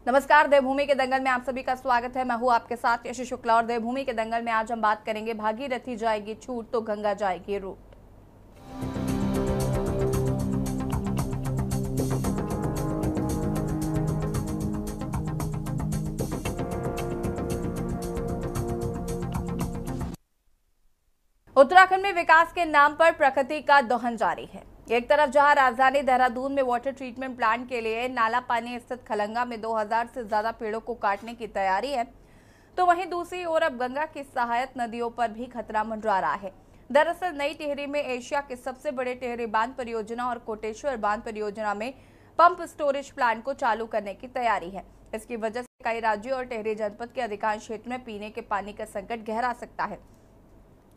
नमस्कार, देवभूमि के दंगल में आप सभी का स्वागत है। मैं हूं आपके साथ यश शुक्ला और देवभूमि के दंगल में आज हम बात करेंगे भागीरथी जाएगी छूट तो गंगा जाएगी रूट। उत्तराखंड में विकास के नाम पर प्रकृति का दोहन जारी है। एक तरफ जहां राजधानी देहरादून में वाटर ट्रीटमेंट प्लांट के लिए नाला पानी स्थित खलंगा में 2000 से ज्यादा पेड़ों को काटने की तैयारी है, तो वहीं दूसरी ओर अब गंगा की सहायक नदियों पर भी खतरा मंडरा रहा है। दरअसल नई टिहरी में एशिया के सबसे बड़े टिहरी बांध परियोजना और कोटेश्वर बांध परियोजना में पंप स्टोरेज प्लांट को चालू करने की तैयारी है। इसकी वजह से कई राज्यों और टिहरी जनपद के अधिकांश क्षेत्र में पीने के पानी का संकट गहरा सकता है।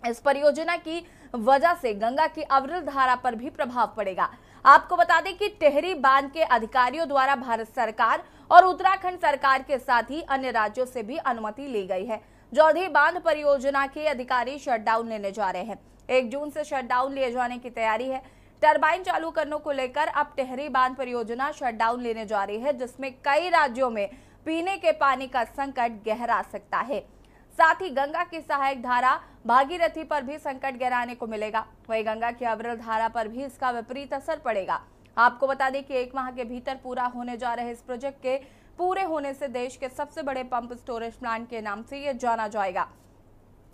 इस परियोजना की वजह से गंगा की अविरल धारा पर भी प्रभाव पड़ेगा। आपको बता दें कि टिहरी बांध के अधिकारियों द्वारा भारत सरकार और उत्तराखंड सरकार के साथ ही अन्य राज्यों से भी अनुमति ली गई है। जल्द ही बांध परियोजना के अधिकारी शटडाउन लेने जा रहे हैं। 1 जून से शटडाउन लिए जाने की तैयारी है। टरबाइन चालू करने को लेकर अब टिहरी बांध परियोजना शटडाउन लेने जा रही है, जिसमें कई राज्यों में पीने के पानी का संकट गहरा सकता है। साथ ही गंगा की सहायक धारा भागीरथी पर भी संकट गहराने को मिलेगा। वहीं गंगा की अविरल धारा पर भी इसका विपरीत असर पड़ेगा। आपको बता दें कि 1 माह के भीतर पूरा होने जा रहे इस प्रोजेक्ट के पूरे होने से देश के सबसे बड़े पंप स्टोरेज प्लांट के नाम से यह जाना जाएगा।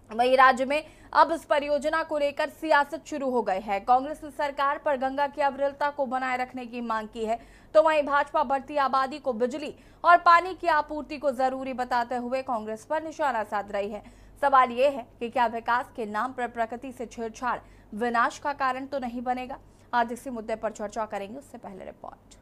वहीं राज्य में अब इस परियोजना को लेकर सियासत शुरू हो गई है। कांग्रेस ने सरकार पर गंगा की अविरलता को बनाए रखने की मांग की है, तो वहीं भाजपा बढ़ती आबादी को बिजली और पानी की आपूर्ति को जरूरी बताते हुए कांग्रेस पर निशाना साध रही है। सवाल ये है कि क्या विकास के नाम पर प्रकृति से छेड़छाड़ विनाश का कारण तो नहीं बनेगा। आज इसी मुद्दे पर चर्चा करेंगे, उससे पहले रिपोर्ट।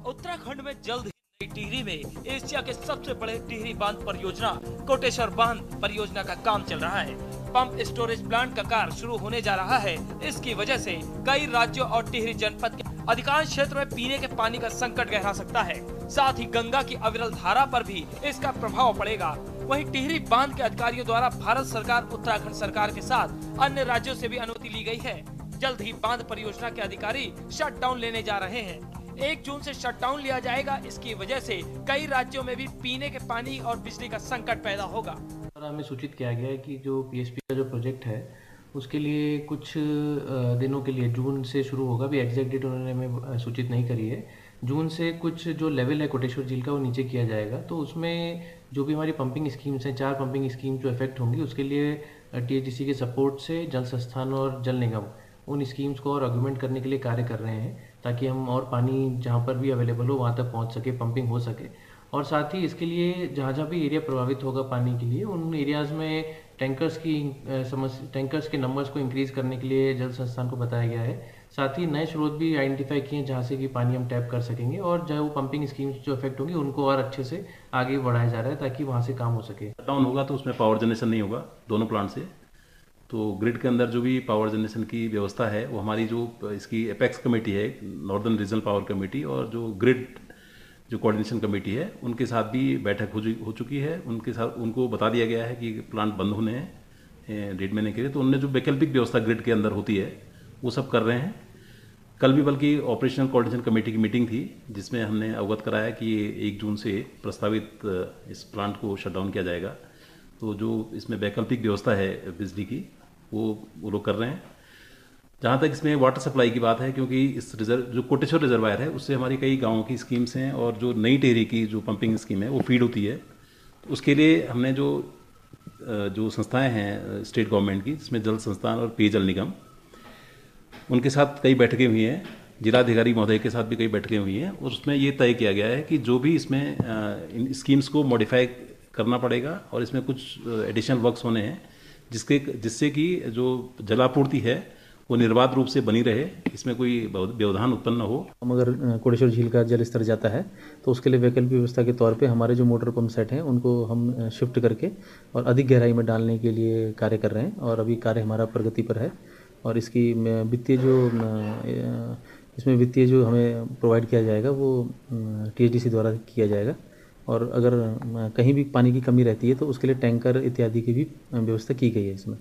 उत्तराखंड में जल्द ही नई टिहरी में एशिया के सबसे बड़े टिहरी बांध परियोजना कोटेश्वर बांध परियोजना का काम चल रहा है। पंप स्टोरेज प्लांट का कार्य शुरू होने जा रहा है। इसकी वजह से कई राज्यों और टिहरी जनपद के अधिकांश क्षेत्र में पीने के पानी का संकट गहरा सकता है। साथ ही गंगा की अविरल धारा पर भी इसका प्रभाव पड़ेगा। वहीं टिहरी बांध के अधिकारियों द्वारा भारत सरकार, उत्तराखंड सरकार के साथ अन्य राज्यों से भी अनुमति ली गई है। जल्द ही बांध परियोजना के अधिकारी शटडाउन लेने जा रहे हैं। 1 जून से शटडाउन लिया जाएगा। इसकी वजह से कई राज्यों में भी पीने के पानी और बिजली का संकट पैदा होगा। हमें सूचित किया गया है कि जो पीएसपी का जो प्रोजेक्ट है उसके लिए कुछ दिनों के लिए जून से शुरू होगा। अभी एग्जैक्ट डेट उन्होंने हमें सूचित नहीं करी है। जून से कुछ जो लेवल है कोटेश्वर झील का वो नीचे किया जाएगा, तो उसमें जो भी हमारी पंपिंग स्कीम्स हैं, 4 पंपिंग स्कीम जो इफेक्ट होंगी, उसके लिए टीएचडीसी के सपोर्ट से जल संस्थान और जल निगम उन स्कीम्स को और ऑगमेंट करने के लिए कार्य कर रहे हैं, ताकि हम और पानी जहाँ पर भी अवेलेबल हो वहाँ तक पहुँच सके, पंपिंग हो सके। और साथ ही इसके लिए जहाँ जहाँ भी एरिया प्रभावित होगा पानी के लिए, उन एरियाज़ में टैंकर्स के नंबर्स को इंक्रीज करने के लिए जल संस्थान को बताया गया है। साथ ही नए स्रोत भी आइडेंटिफाई किए हैं जहाँ से कि पानी हम टैप कर सकेंगे, और जो पंपिंग स्कीम्स जो इफेक्ट होंगी उनको और अच्छे से आगे बढ़ाया जा रहा है ताकि वहाँ से काम हो सके। डाउन होगा तो उसमें पावर जनरेशन नहीं होगा दोनों प्लांट से, तो ग्रिड के अंदर जो भी पावर जनरेशन की व्यवस्था है वो हमारी जो इसकी एपेक्स कमेटी है, नॉर्दर्न रीजनल पावर कमेटी, और जो ग्रिड जो कोऑर्डिनेशन कमेटी है उनके साथ भी बैठक हो चुकी है। उनके साथ उनको बता दिया गया है कि प्लांट बंद होने हैं 1.5 महीने के लिए, तो उनने जो वैकल्पिक व्यवस्था ग्रिड के अंदर होती है वो सब कर रहे हैं। कल भी बल्कि ऑपरेशनल कोऑर्डिनेशन कमेटी की मीटिंग थी, जिसमें हमने अवगत कराया कि 1 जून से प्रस्तावित इस प्लांट को शटडाउन किया जाएगा। तो जो इसमें वैकल्पिक व्यवस्था है बिजली की वो लोग कर रहे हैं। जहाँ तक इसमें वाटर सप्लाई की बात है, क्योंकि इस जो कोटेश्वर रिजर्वायर है उससे हमारी कई गाँवों की स्कीम्स हैं, और जो नई टिहरी की जो पंपिंग स्कीम है वो फीड होती है। तो उसके लिए हमने जो संस्थाएं हैं स्टेट गवर्नमेंट की, जिसमें जल संस्थान और पेयजल निगम, उनके साथ कई बैठकें हुई हैं। जिलाधिकारी महोदय के साथ भी कई बैठकें हुई हैं, और उसमें ये तय किया गया है कि जो भी इसमें इन स्कीम्स को मॉडिफाई करना पड़ेगा, और इसमें कुछ एडिशनल वर्क्स होने हैं जिससे कि जो जलापूर्ति है वो निर्बाध रूप से बनी रहे, इसमें कोई व्यवधान उत्पन्न न हो। हम अगर कोटेश्वर झील का जल स्तर जाता है तो उसके लिए वैकल्पिक व्यवस्था के तौर पे हमारे जो मोटर पंप सेट हैं उनको हम शिफ्ट करके और अधिक गहराई में डालने के लिए कार्य कर रहे हैं, और अभी कार्य हमारा प्रगति पर है। और इसकी इसमें वित्तीय जो हमें प्रोवाइड किया जाएगा वो टीएचडीसी द्वारा किया जाएगा, और अगर कहीं भी पानी की कमी रहती है तो उसके लिए टैंकर इत्यादि की भी व्यवस्था की गई है इसमें।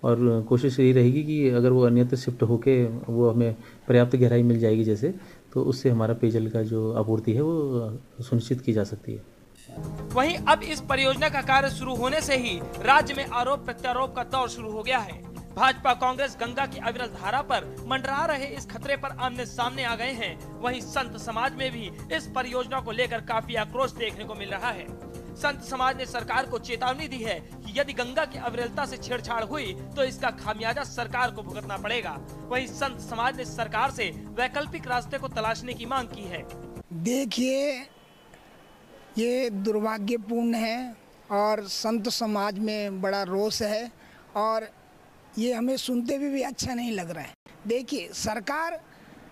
और कोशिश यही रहेगी कि अगर वो अन्यत्र शिफ्ट होके वो हमें पर्याप्त गहराई मिल जाएगी जैसे, तो उससे हमारा पेयजल का जो आपूर्ति है वो सुनिश्चित की जा सकती है। वहीं अब इस परियोजना का कार्य शुरू होने से ही राज्य में आरोप प्रत्यारोप का दौर शुरू हो गया है। भाजपा कांग्रेस गंगा की अविरल धारा पर मंडरा रहे इस खतरे पर आमने सामने आ गए हैं। वहीं संत समाज में भी इस परियोजना को लेकर काफी आक्रोश देखने को मिल रहा है। संत समाज ने सरकार को चेतावनी दी है कि यदि गंगा की अविरलता से छेड़छाड़ हुई तो इसका खामियाजा सरकार को भुगतना पड़ेगा। वहीं संत समाज ने सरकार से वैकल्पिक रास्ते को तलाशने की मांग की है। देखिए, ये दुर्भाग्यपूर्ण है और संत समाज में बड़ा रोष है और ये हमें सुनते हुए भी अच्छा नहीं लग रहा है। देखिए, सरकार,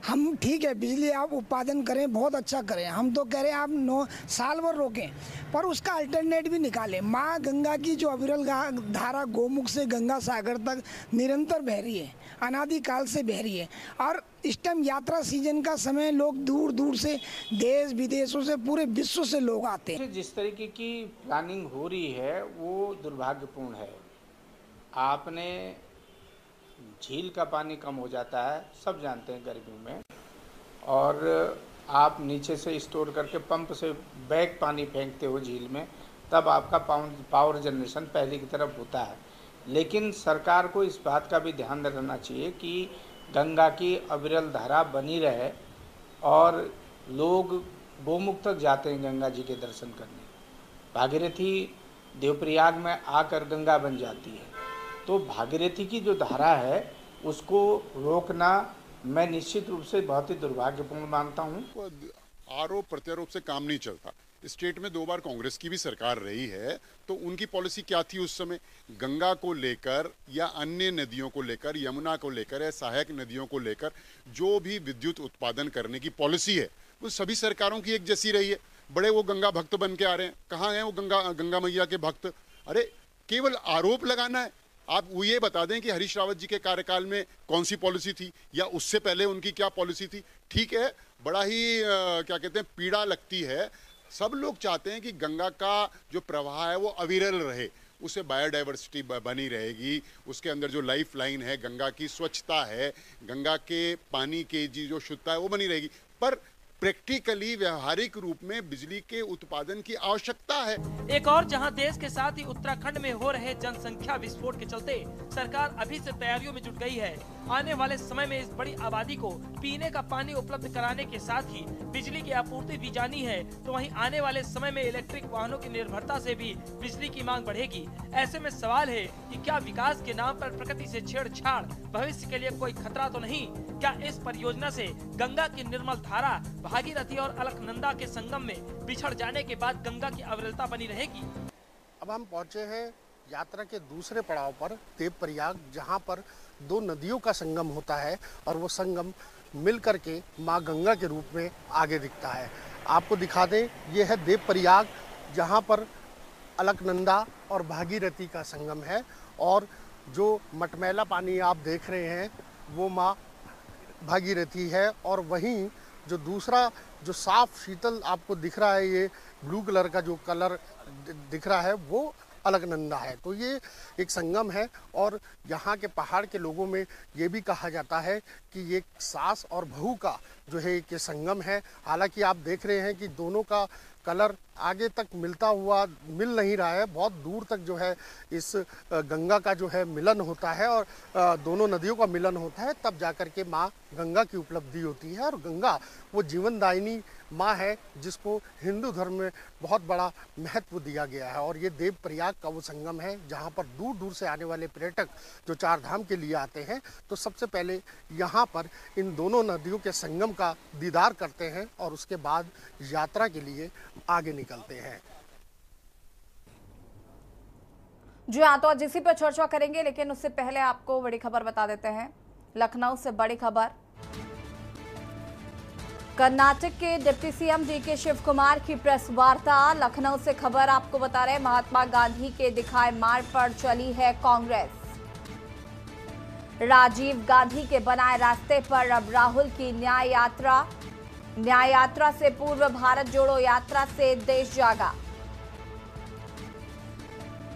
हम ठीक है बिजली आप उत्पादन करें, बहुत अच्छा करें, हम तो कह रहे हैं आप 9 साल भर रोकें, पर उसका अल्टरनेट भी निकालें। माँ गंगा की जो अविरल धारा गोमुख से गंगा सागर तक निरंतर बह रही है, अनादिकाल से बह रही है और इस टाइम यात्रा सीजन का समय, लोग दूर दूर से, देश विदेशों से, पूरे विश्व से लोग आते हैं। जिस तरीके की प्लानिंग हो रही है वो दुर्भाग्यपूर्ण है। आपने झील का पानी कम हो जाता है, सब जानते हैं गर्मियों में, और आप नीचे से स्टोर करके पंप से बैक पानी फेंकते हो झील में, तब आपका पावर जनरेशन पहले की तरफ होता है। लेकिन सरकार को इस बात का भी ध्यान रखना चाहिए कि गंगा की अविरल धारा बनी रहे और लोग गोमुख तक जाते हैं गंगा जी के दर्शन करने। भागीरथी देवप्रयाग में आकर गंगा बन जाती है, तो भागीरथी की जो धारा है उसको रोकना मैं निश्चित रूप से बहुत ही दुर्भाग्यपूर्ण मानता हूँ। आरोप प्रत्यारोप से काम नहीं चलता। स्टेट में 2 बार कांग्रेस की भी सरकार रही है, तो उनकी पॉलिसी क्या थी उस समय? गंगा को लेकर या अन्य नदियों को लेकर, यमुना को लेकर या सहायक नदियों को लेकर जो भी विद्युत उत्पादन करने की पॉलिसी है वो सभी सरकारों की एक जैसी रही है। बड़े वो गंगा भक्त बन के आ रहे हैं, कहाँ हैं वो गंगा मैया के भक्त? अरे केवल आरोप लगाना है। आप वो ये बता दें कि हरीश रावत जी के कार्यकाल में कौन सी पॉलिसी थी या उससे पहले उनकी क्या पॉलिसी थी। ठीक है, बड़ा ही क्या कहते हैं, पीड़ा लगती है। सब लोग चाहते हैं कि गंगा का जो प्रवाह है वो अविरल रहे, उससे बायोडाइवर्सिटी बनी रहेगी, उसके अंदर जो लाइफ लाइन है, गंगा की स्वच्छता है, गंगा के पानी की जो शुद्धता है वो बनी रहेगी। पर प्रैक्टिकली व्यावहारिक रूप में बिजली के उत्पादन की आवश्यकता है। एक और जहां देश के साथ ही उत्तराखंड में हो रहे जनसंख्या विस्फोट के चलते सरकार अभी से तैयारियों में जुट गई है। आने वाले समय में इस बड़ी आबादी को पीने का पानी उपलब्ध कराने के साथ ही बिजली की आपूर्ति भी जानी है, तो वहीं आने वाले समय में इलेक्ट्रिक वाहनों की निर्भरता से भी बिजली की मांग बढ़ेगी। ऐसे में सवाल है कि क्या विकास के नाम पर प्रकृति से छेड़छाड़ भविष्य के लिए कोई खतरा तो नहीं? क्या इस परियोजना से गंगा की निर्मल धारा भागीरथी और अलकनंदा के संगम में बिछड़ जाने के बाद गंगा की अविरलता बनी रहेगी? अब हम पहुंचे हैं यात्रा के दूसरे पड़ाव पर, देवप्रयाग, जहां पर 2 नदियों का संगम होता है और वो संगम मिल करके माँ गंगा के रूप में आगे दिखता है। आपको दिखा दें, ये है देवप्रयाग, जहां पर अलकनंदा और भागीरथी का संगम है और जो मटमैला पानी आप देख रहे हैं वो माँ भागीरथी है, और वहीं जो दूसरा जो साफ शीतल आपको दिख रहा है, ये ब्लू कलर का जो कलर दिख रहा है वो अलकनंदा है। तो ये एक संगम है और यहाँ के पहाड़ के लोगों में ये भी कहा जाता है कि ये सास और बहू का जो है एक संगम है। हालांकि आप देख रहे हैं कि दोनों का कलर आगे तक मिलता हुआ मिल नहीं रहा है, बहुत दूर तक जो है इस गंगा का जो है मिलन होता है और दोनों नदियों का मिलन होता है, तब जाकर के माँ गंगा की उपलब्धि होती है। और गंगा वो जीवनदायिनी माँ है जिसको हिंदू धर्म में बहुत बड़ा महत्व दिया गया है। और ये देवप्रयाग का वो संगम है जहाँ पर दूर दूर से आने वाले पर्यटक जो 4 धाम के लिए आते हैं, तो सबसे पहले यहाँ पर इन दोनों नदियों के संगम का दीदार करते हैं और उसके बाद यात्रा के लिए आगे निकलते हैं। जी हाँ, तो आज इसी पर चर्चा करेंगे, लेकिन उससे पहले आपको बड़ी खबर बता देते हैं। लखनऊ से बड़ी खबर, कर्नाटक के deputy CM DK Shivakumar की प्रेस वार्ता। लखनऊ से खबर आपको बता रहे, महात्मा गांधी के दिखाए मार्ग पर चली है कांग्रेस। राजीव गांधी के बनाए रास्ते पर अब राहुल की न्याय यात्रा। न्याय यात्रा से पूर्व भारत जोड़ो यात्रा से देश जागा।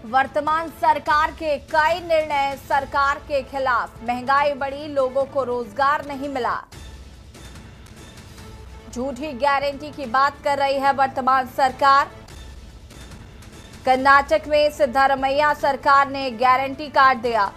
वर्तमान सरकार के कई निर्णय सरकार के खिलाफ। महंगाई बढ़ी, लोगों को रोजगार नहीं मिला। झूठी गारंटी की बात कर रही है वर्तमान सरकार। कर्नाटक में सिद्धारमैया सरकार ने गारंटी कार्ड दिया।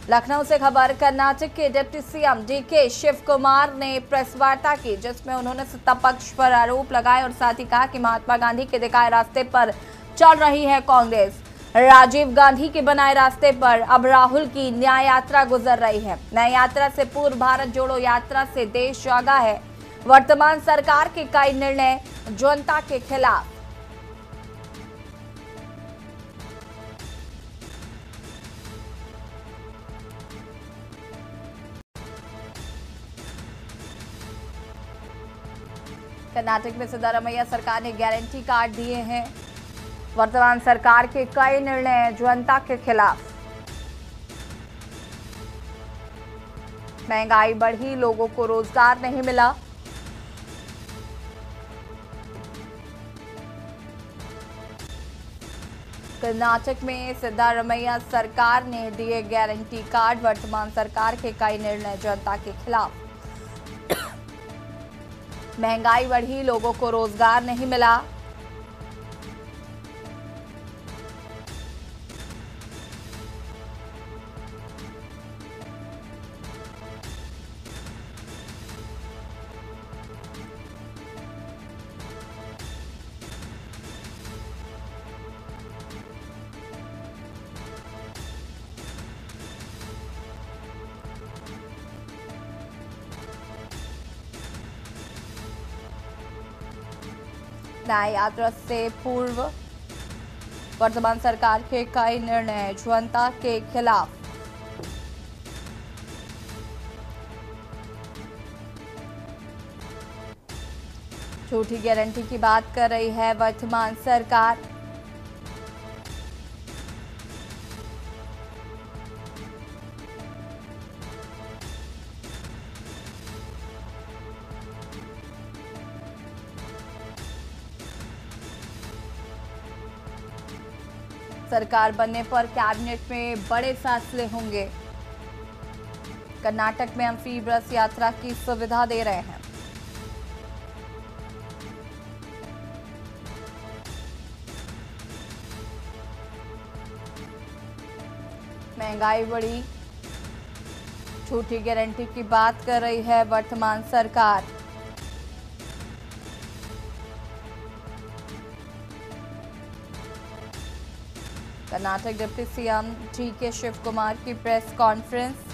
लखनऊ से खबर, कर्नाटक के deputy CM DK Shivakumar ने प्रेस वार्ता की, जिसमें उन्होंने सत्ता पक्ष पर आरोप लगाए और साथ ही कहा कि महात्मा गांधी के दिखाए रास्ते पर चल रही है कांग्रेस। राजीव गांधी के बनाए रास्ते पर अब राहुल की न्याय यात्रा गुजर रही है। न्याय यात्रा से पूर्व भारत जोड़ो यात्रा से देश जागा है। वर्तमान सरकार के कई निर्णय जनता के खिलाफ। कर्नाटक में सिद्धारमैया सरकार ने गारंटी कार्ड दिए हैं। वर्तमान सरकार के कई निर्णय जनता के खिलाफ। महंगाई बढ़ी, लोगों को रोजगार नहीं मिला। कर्नाटक में सिद्धारमैया सरकार ने दिए गारंटी कार्ड। वर्तमान सरकार के कई निर्णय जनता के खिलाफ। महंगाई बढ़ी, लोगों को रोजगार नहीं मिला। न्याय यात्रा से पूर्व वर्तमान सरकार के कई निर्णय जनता के खिलाफ। झूठी गारंटी की बात कर रही है वर्तमान सरकार। सरकार बनने पर कैबिनेट में बड़े फैसले होंगे। कर्नाटक में हम फ्री बस यात्रा की सुविधा दे रहे हैं। महंगाई बढ़ी, झूठी गारंटी की बात कर रही है वर्तमान सरकार। Karnataka deputy CM DK Shivakumar की प्रेस कॉन्फ्रेंस।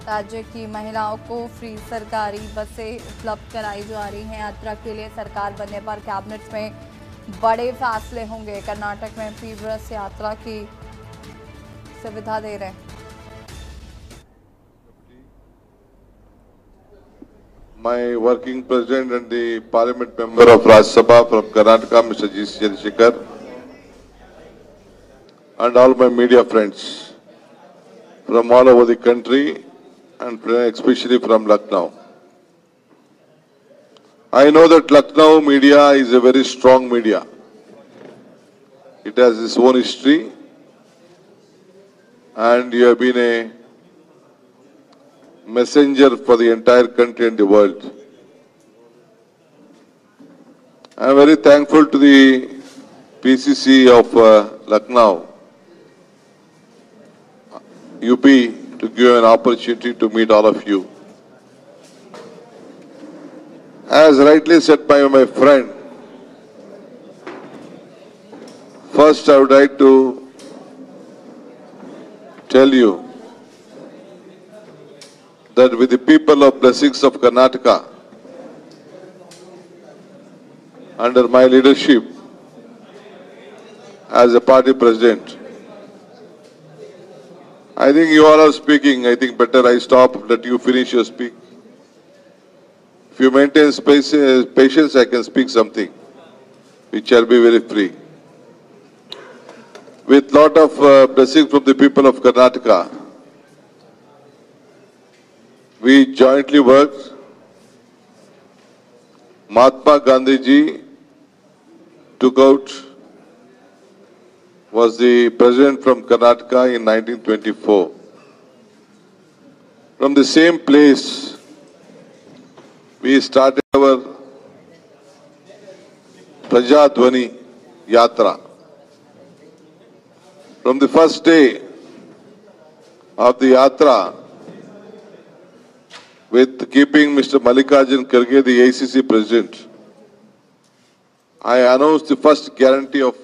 राज्य की महिलाओं को फ्री सरकारी बसें उपलब्ध कराई जा रही हैं। यात्रा के लिए सरकार बनने पर कैबिनेट में बड़े फैसले होंगे। कर्नाटक में फ्री बस यात्रा की सुविधा दे रहे हैं। My working president and the parliament member of Rajya Sabha from Karnataka, Mr. G. Chandrasekhar, and all my media friends from all over the country and especially from Lucknow. I know that Lucknow media is a very strong media. It has its own history, and you have been a messenger for the entire country and the world. I am very thankful to the PCC of Lucknow, UP, to give an opportunity to meet all of you. As rightly said by my friend, first I would like to tell you that with the people of blessings of Karnataka, under my leadership as a party president, I think you all are speaking. I think better I stop, let you finish your speak. If you maintain patience, I can speak something, which shall be very free. With lot of blessing from the people of Karnataka, we jointly worked. Mahatma Gandhi ji took out, was the president from Karnataka in 1924. From the same place, we started our Prajadhwani Yatra. From the first day of the Yatra, with keeping Mr. Mallikarjun Kharge, the AICC president, I announced the first guarantee of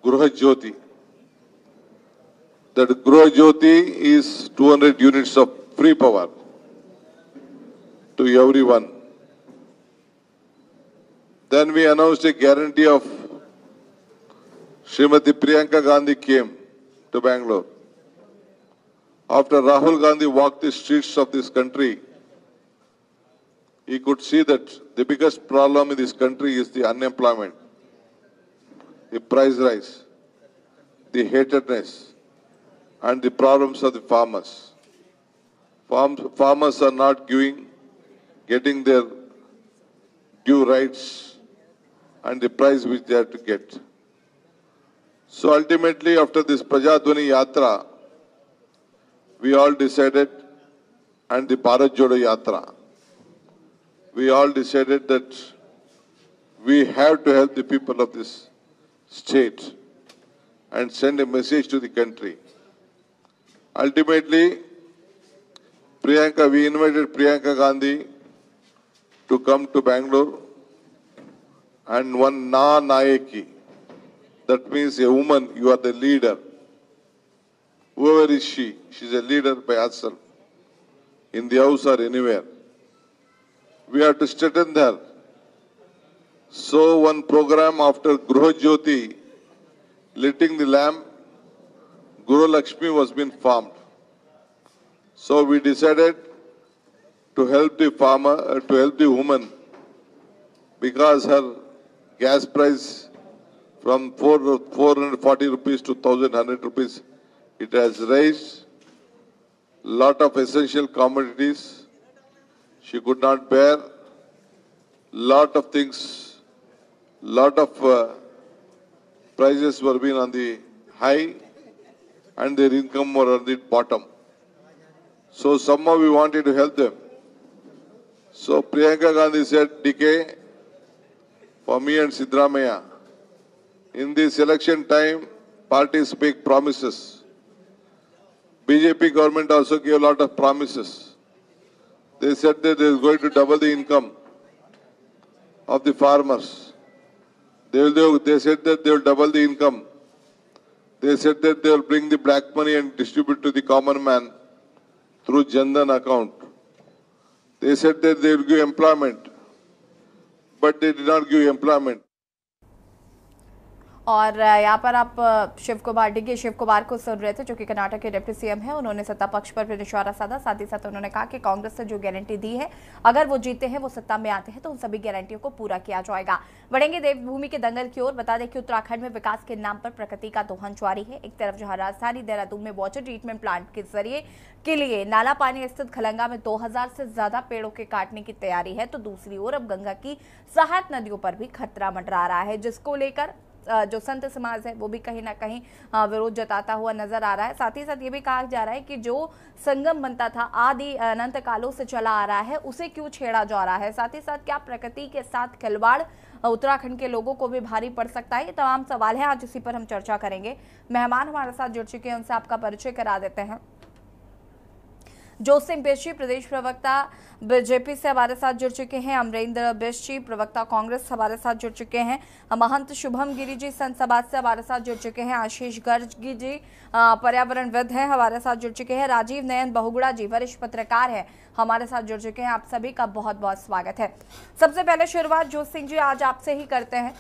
Gruha Jyoti. That Gruha Jyoti is 200 units of free power to everyone. Then we announced a guarantee of Srimati Priyanka Gandhi came to Bangalore. After Rahul Gandhi walked the streets of this country, he could see that the biggest problem in this country is the unemployment, the price rise, the hatredness, and the problems of the farmers. Farmers are not getting their due rights and the price which they have to get. So ultimately, after this Prajadhwani Yatra, we all decided, and the Bharat Jodo Yatra, we all decided that we have to help the people of this state and send a message to the country. Ultimately, we invited Priyanka Gandhi to come to Bangalore, and one Na-Nayaki, that means a woman, you are the leader. Whoever is she is a leader by herself, in the house or anywhere. We have to straighten her. So one program after Gruha Jyoti, lighting the lamp, Guru Lakshmi was being formed. So we decided to help the farmer, to help the woman, because her gas price from 440 rupees to 1,100 rupees, it has raised. Lot of essential commodities she could not bear. Lot of things, lot of prices were being on the high and their income were on the bottom. So somehow we wanted to help them. So Priyanka Gandhi said, DK, for me and Siddaramaiah, in this election time, parties make promises. BJP government also gave a lot of promises. They said that they are going to double the income of the farmers. They said that they will double the income. They said that they will bring the black money and distribute to the common man through Jan Dhan account. They said that they will give employment, but they did not give employment. और यहाँ पर आप शिव कुमार को सुन रहे थे, जो कि कर्नाटक के डिप्टी सीएम हैं। उन्होंने सत्ता पक्ष पर भी निशाना साधा। साथ ही साथ उन्होंने कहा कि कांग्रेस ने जो गारंटी दी है, अगर वो जीते हैं, वो सत्ता में आते हैं, तो उन सभी गारंटियों को पूरा किया जाएगा। बढ़ेंगे देवभूमि के दंगल की ओर। बता दें कि उत्तराखंड में विकास के नाम पर प्रकृति का दोहन जारी है। एक तरफ जहां राजधानी देहरादून में वाटर ट्रीटमेंट प्लांट के लिए नाला पानी स्थित खलंगा में 2000 से ज्यादा पेड़ों के काटने की तैयारी है, तो दूसरी ओर अब गंगा की सहायक नदियों पर भी खतरा मंडरा रहा है, जिसको लेकर जो संत समाज है वो भी कहीं ना कहीं विरोध जताता हुआ नजर आ रहा है। साथ ही साथ ये भी कहा जा रहा है कि जो संगम बनता था आदि अनंत कालों से चला आ रहा है, उसे क्यों छेड़ा जा रहा है। साथ ही साथ क्या प्रकृति के साथ खिलवाड़ उत्तराखंड के लोगों को भी भारी पड़ सकता है, ये तमाम सवाल हैं। आज इसी पर हम चर्चा करेंगे। मेहमान हमारे साथ जुड़ चुके हैं, उनसे आपका परिचय करा देते हैं। जोत सिंह बिष्ट जी प्रदेश प्रवक्ता बीजेपी से हमारे साथ जुड़ चुके हैं, अमरेंद्र बिष्ट जी प्रवक्ता कांग्रेस हमारे साथ जुड़ चुके हैं, महंत शुभम गिरी जी संत समाज से हमारे साथ जुड़ चुके हैं, आशीष गर्ग जी पर्यावरणविद हैं हमारे साथ जुड़ चुके हैं, राजीव नयन बहुगुणा जी वरिष्ठ पत्रकार हैं हमारे साथ जुड़ चुके हैं। आप सभी का बहुत बहुत स्वागत है। सबसे पहले शुरुआत जोत सिंह जी आज आपसे ही करते हैं।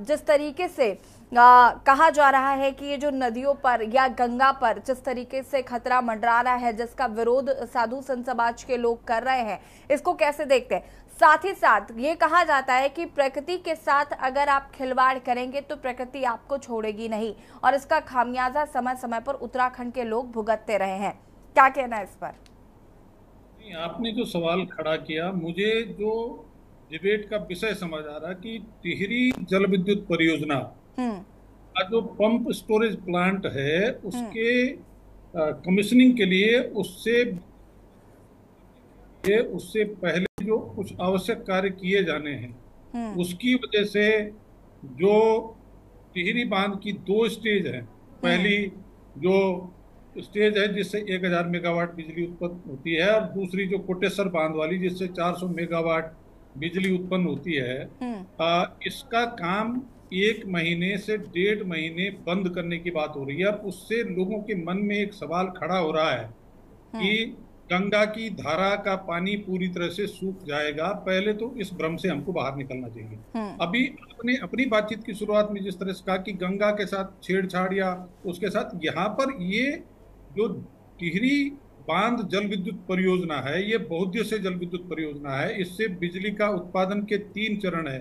जिस तरीके से कहा जा रहा है कि ये जो नदियों पर या गंगा पर जिस तरीके से खतरा मंडरा रहा है, जिसका विरोध साधु संत समाज के लोग कर रहे हैं, इसको कैसे देखते हैं? साथ ही साथ ये कहा जाता है कि प्रकृति के साथ अगर आप खिलवाड़ करेंगे तो प्रकृति आपको छोड़ेगी नहीं, और इसका खामियाजा समय समय पर उत्तराखंड के लोग भुगतते रहे हैं। क्या कहना है इस पर? आपने जो सवाल खड़ा किया, मुझे जो डिबेट का विषय समझ आ रहा कि टिहरी जल विद्युत परियोजना का जो पंप स्टोरेज प्लांट है उसके कमिश्निंग के लिए उससे पहले जो कुछ आवश्यक कार्य किए जाने हैं, उसकी वजह से जो टिहरी बांध की 2 स्टेज है, पहली जो स्टेज है जिससे 1000 मेगावाट बिजली उत्पन्न होती है, और दूसरी जो कोटेश्वर बांध वाली जिससे 400 मेगावाट बिजली उत्पन्न होती है, इसका काम 1 महीने से 1.5 महीने बंद करने की बात हो रही है। अब उससे लोगों के मन में एक सवाल खड़ा हो रहा है कि गंगा की धारा का पानी पूरी तरह से सूख जाएगा। पहले तो इस भ्रम से हमको बाहर निकलना चाहिए। अभी आपने अपनी बातचीत की शुरुआत में जिस तरह से कहा कि गंगा के साथ छेड़छाड़ या उसके साथ, यहाँ पर ये जो टिहरी बांध जल विद्युत परियोजना है, ये बहुउद्देश्यीय जल विद्युत परियोजना है। इससे बिजली का उत्पादन के 3 चरण है।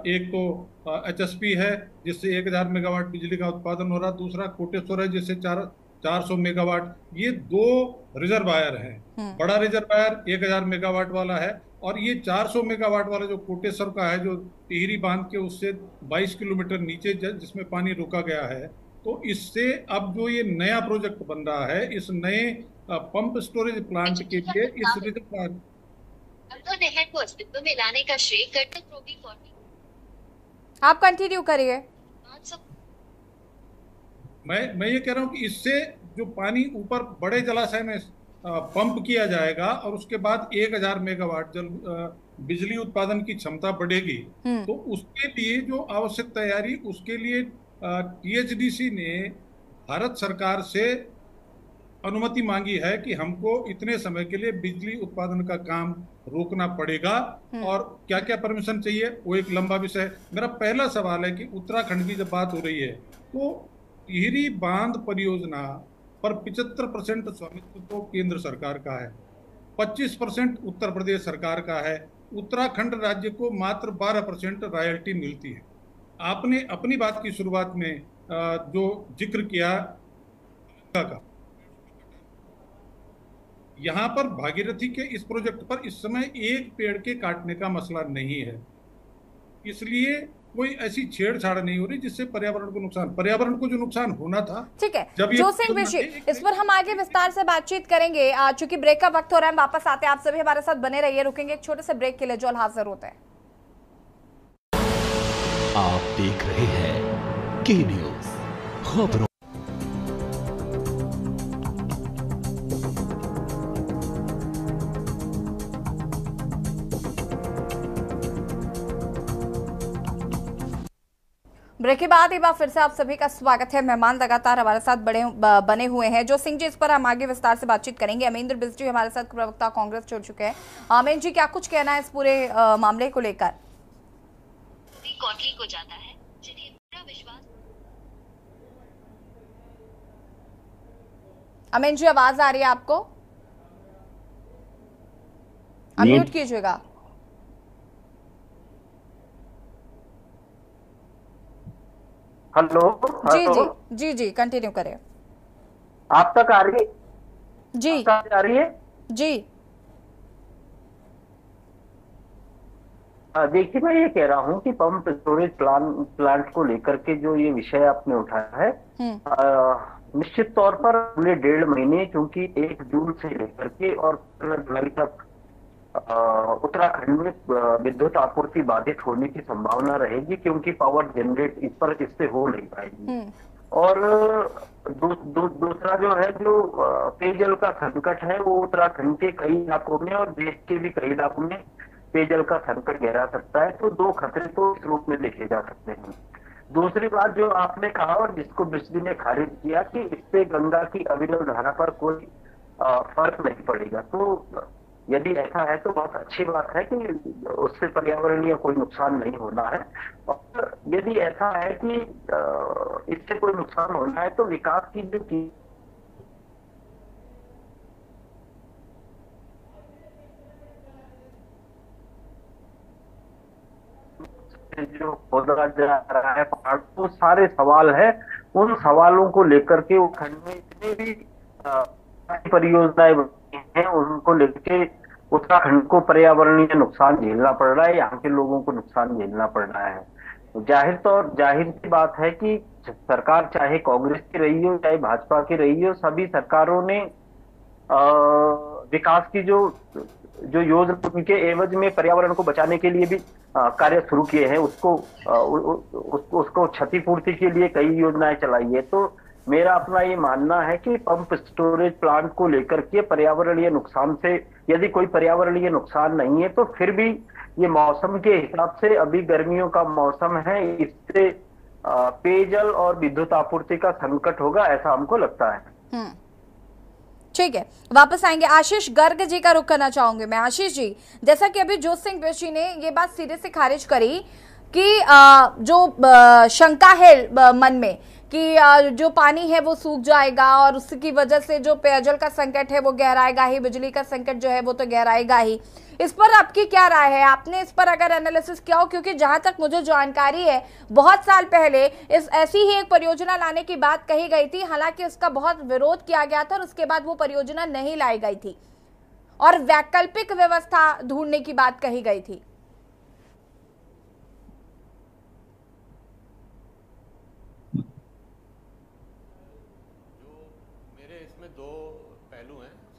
एक तो HSP है जिससे 1000 मेगावाट बिजली का उत्पादन हो रहा, दूसरा कोटेश्वर है जिससे 400 मेगावाट। ये 2 रिजर्वायर हैं। बड़ा रिजर्वायर 1000 मेगावाट वाला है, और ये 400 मेगावाट वाला जो कोटेश्वर का है, जो टिहरी बांध के उससे 22 किलोमीटर नीचे जिसमें पानी रोका गया है। तो इससे अब जो ये नया प्रोजेक्ट बन रहा है, इस नए पंप स्टोरेज प्लांट के लिए इस रिजर्वायर को अस्तित्व में लाने का श्रेय आप कंटिन्यू करिए। मैं ये कह रहा हूँ कि इससे जो पानी ऊपर बड़े जलाशय में पंप किया जाएगा और उसके बाद 1000 मेगावाट बिजली उत्पादन की क्षमता बढ़ेगी, तो उसके लिए जो आवश्यक तैयारी, उसके लिए THDC ने भारत सरकार से अनुमति मांगी है कि हमको इतने समय के लिए बिजली उत्पादन का काम रोकना पड़ेगा, और क्या क्या परमिशन चाहिए वो एक लंबा विषय है। मेरा पहला सवाल है कि उत्तराखंड की जब बात हो रही है तो टिहरी बांध परियोजना पर 75% स्वामित्व तो केंद्र सरकार का है, 25% उत्तर प्रदेश सरकार का है, उत्तराखंड राज्य को मात्र 12% रॉयल्टी मिलती है। आपने अपनी बात की शुरुआत में जो जिक्र किया का, यहाँ पर भागीरथी के इस प्रोजेक्ट पर इस समय एक पेड़ के काटने का मसला नहीं है, इसलिए कोई ऐसी छेड़छाड़ नहीं हो रही जिससे पर्यावरण को जो नुकसान होना था। ठीक है जोत सिंह बिष्ट, इस पर हम आगे विस्तार से बातचीत करेंगे। चूंकि ब्रेक का वक्त हो रहा है, हम वापस आते हैं। आप सभी हमारे साथ बने रहिए। रुकेंगे एक छोटे से ब्रेक के लिए, जो हाजिर होते हैं। आप देख रहे हैं के न्यूज खबरों। ब्रेक के बाद एक बार फिर से आप सभी का स्वागत है। मेहमान लगातार हमारे साथ बने हुए हैं। जो सिंह जी, इस पर हम आगे विस्तार से बातचीत करेंगे। अमरेंद्र बिष्ट जी हमारे साथ प्रवक्ता कांग्रेस जुड़ चुके हैं। अमरेंद्र जी, क्या कुछ कहना है इस पूरे मामले को लेकर? कोटली को जाता है जिन्हें पूरा विश्वास। अमरेंद्र जी, आवाज आ रही है आपको? अनम्यूट कीजिएगा। हेलो जी जी जी जी कंटिन्यू करें। आप तक आ रही है? जी आ रही है जी। देखिए, मैं ये कह रहा हूँ कि पंप स्टोरेज प्लांट को लेकर के जो ये विषय आपने उठाया है, निश्चित तौर पर अगले 1.5 महीने, क्योंकि 1 जून से लेकर के और जुलाई तक उत्तराखंड में विद्युत आपूर्ति बाधित होने की संभावना रहेगी, क्योंकि पावर जनरेट इससे हो नहीं पाएगी। और दूसरा जो है, जो पेयजल का संकट है, वो उत्तराखंड के कई इलाकों में और देश के भी कई इलाकों में पेयजल का संकट गहरा सकता है। तो दो खतरे तो इस रूप में देखे जा सकते हैं। दूसरी बात जो आपने कहा और जिसको बिजली ने खारिज किया कि इससे गंगा की अविरल धारा पर कोई फर्क नहीं पड़ेगा, तो यदि ऐसा है तो बहुत अच्छी बात है कि उससे पर्यावरणीय कोई नुकसान नहीं होना है। और यदि ऐसा है कि इससे कोई नुकसान होना है तो विकास की जो खोदा जा रहा है पहाड़, तो सारे सवाल है, उन सवालों को लेकर के खंड में जितनी भी परियोजनाएं हैं उनको लेकर उत्तराखंड को पर्यावरणीय नुकसान झेलना पड़ रहा है, यहाँ के लोगों को नुकसान झेलना पड़ रहा है। जाहिर सी बात है कि सरकार चाहे कांग्रेस की रही हो चाहे भाजपा की रही हो, सभी सरकारों ने विकास की जो योजना के एवज में पर्यावरण को बचाने के लिए भी कार्य शुरू किए हैं, उसको क्षतिपूर्ति के लिए कई योजनाएं चलाई है। तो मेरा अपना ये मानना है कि पंप स्टोरेज प्लांट को लेकर के पर्यावरणीय नुकसान से, यदि कोई पर्यावरणीय नुकसान नहीं है तो फिर भी ये मौसम के हिसाब से, अभी गर्मियों का मौसम है, इससे पेयजल और विद्युत आपूर्ति का संकट होगा, ऐसा हमको लगता है। ठीक है, वापस आएंगे। आशीष गर्ग जी का रुख करना चाहूंगे मैं। आशीष जी, जैसा कि अभी जोत सिंह बिष्ट जी ने ये बात सिरे से खारिज करी कि जो शंका है मन में कि जो पानी है वो सूख जाएगा और उसकी वजह से जो पेयजल का संकट है वो गहराएगा ही, बिजली का संकट जो है वो तो गहराएगा ही। इस पर आपकी क्या राय है? आपने इस पर अगर एनालिसिस किया हो, क्योंकि जहां तक मुझे जानकारी है बहुत साल पहले ऐसी ही एक परियोजना लाने की बात कही गई थी, हालांकि उसका बहुत विरोध किया गया था और उसके बाद वो परियोजना नहीं लाई गई थी और वैकल्पिक व्यवस्था ढूंढने की बात कही गई थी।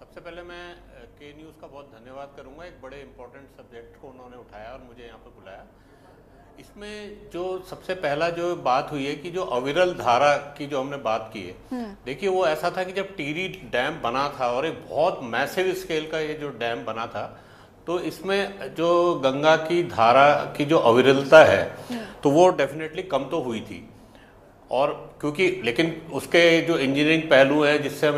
सबसे पहले मैं के न्यूज़ का बहुत धन्यवाद करूंगा, एक बड़े इंपॉर्टेंट सब्जेक्ट को उन्होंने उठाया और मुझे यहाँ पर बुलाया। इसमें जो सबसे पहला जो बात हुई है कि जो अविरल धारा की जो हमने बात की है, देखिए वो ऐसा था कि जब टिहरी डैम बना था और एक बहुत मैसिव स्केल का ये जो डैम बना था, तो इसमें जो गंगा की धारा की जो अविरलता है तो वो डेफिनेटली कम तो हुई थी। और क्योंकि लेकिन उसके जो इंजीनियरिंग पहलू हैं जिससे हम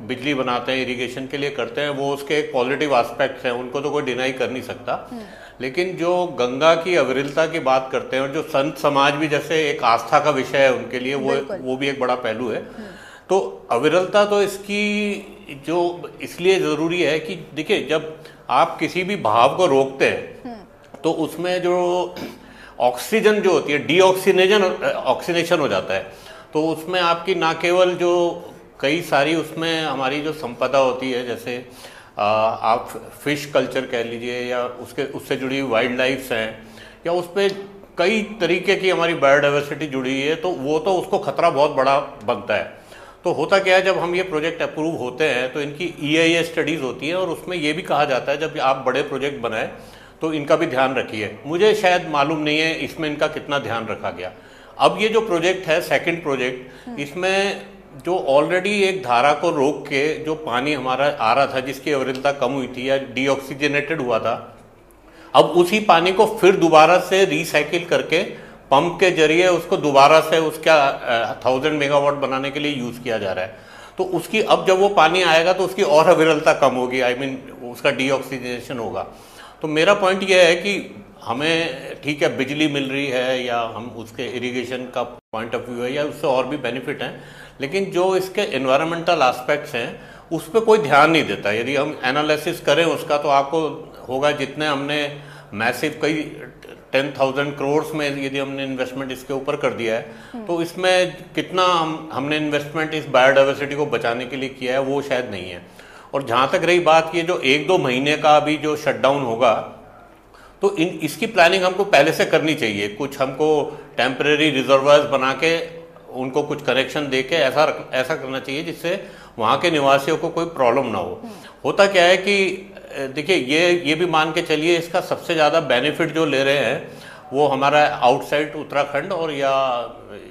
बिजली बनाते हैं, इरिगेशन के लिए करते हैं, वो उसके पॉजिटिव एस्पेक्ट्स हैं, उनको तो कोई डिनाई कर नहीं सकता। लेकिन जो गंगा की अविरलता की बात करते हैं और जो संत समाज भी जैसे एक आस्था का विषय है उनके लिए, वो भी एक बड़ा पहलू है। तो अविरलता तो इसकी जो इसलिए ज़रूरी है कि देखिए जब आप किसी भी भाव को रोकते हैं तो उसमें जो ऑक्सीजन जो होती है ऑक्सीनेशन हो जाता है, तो उसमें आपकी ना केवल जो कई सारी उसमें हमारी जो संपदा होती है, जैसे आप फिश कल्चर कह लीजिए या उससे जुड़ी हुई वाइल्ड लाइफ्स हैं या उस पर कई तरीके की हमारी बायोडाइवर्सिटी जुड़ी है, तो वो तो उसको खतरा बहुत बड़ा बनता है। तो होता क्या है, जब हम ये प्रोजेक्ट अप्रूव होते हैं तो इनकी EIA स्टडीज़ होती हैं और उसमें ये भी कहा जाता है जब आप बड़े प्रोजेक्ट बनाएं तो इनका भी ध्यान रखिए। मुझे शायद मालूम नहीं है इसमें इनका कितना ध्यान रखा गया। अब ये जो प्रोजेक्ट है सेकंड प्रोजेक्ट, इसमें जो ऑलरेडी एक धारा को रोक के जो पानी हमारा आ रहा था जिसकी अविरलता कम हुई थी या डीऑक्सीजनेटेड हुआ था, अब उसी पानी को फिर दोबारा से रिसाइकिल करके पंप के जरिए उसको दोबारा से उसका 1000 मेगावाट बनाने के लिए यूज़ किया जा रहा है। तो उसकी अब जब वो पानी आएगा तो उसकी और अविरलता कम होगी, उसका डीऑक्सीजनेशन होगा। तो मेरा पॉइंट ये है कि हमें ठीक है बिजली मिल रही है या हम उसके इरिगेशन का पॉइंट ऑफ व्यू है या उससे और भी बेनिफिट हैं, लेकिन जो इसके एनवायरमेंटल एस्पेक्ट्स हैं उस पर कोई ध्यान नहीं देता। यदि हम एनालिसिस करें उसका तो आपको होगा जितने हमने मैसिव कई 10,000 करोड़ में यदि हमने इन्वेस्टमेंट इसके ऊपर कर दिया है तो इसमें कितना हमने इन्वेस्टमेंट इस बायोडाइवर्सिटी को बचाने के लिए किया है वो शायद नहीं है। और जहाँ तक रही बात ये जो 1-2 महीने का अभी जो शटडाउन होगा, तो इसकी प्लानिंग हमको पहले से करनी चाहिए। कुछ हमको टेम्परेरी रिजर्वायर्स बना के उनको कुछ कनेक्शन दे के ऐसा करना चाहिए जिससे वहाँ के निवासियों को कोई प्रॉब्लम ना हो। होता क्या है कि देखिए ये भी मान के चलिए इसका सबसे ज़्यादा बेनिफिट जो ले रहे हैं वो हमारा आउटसाइड उत्तराखंड और या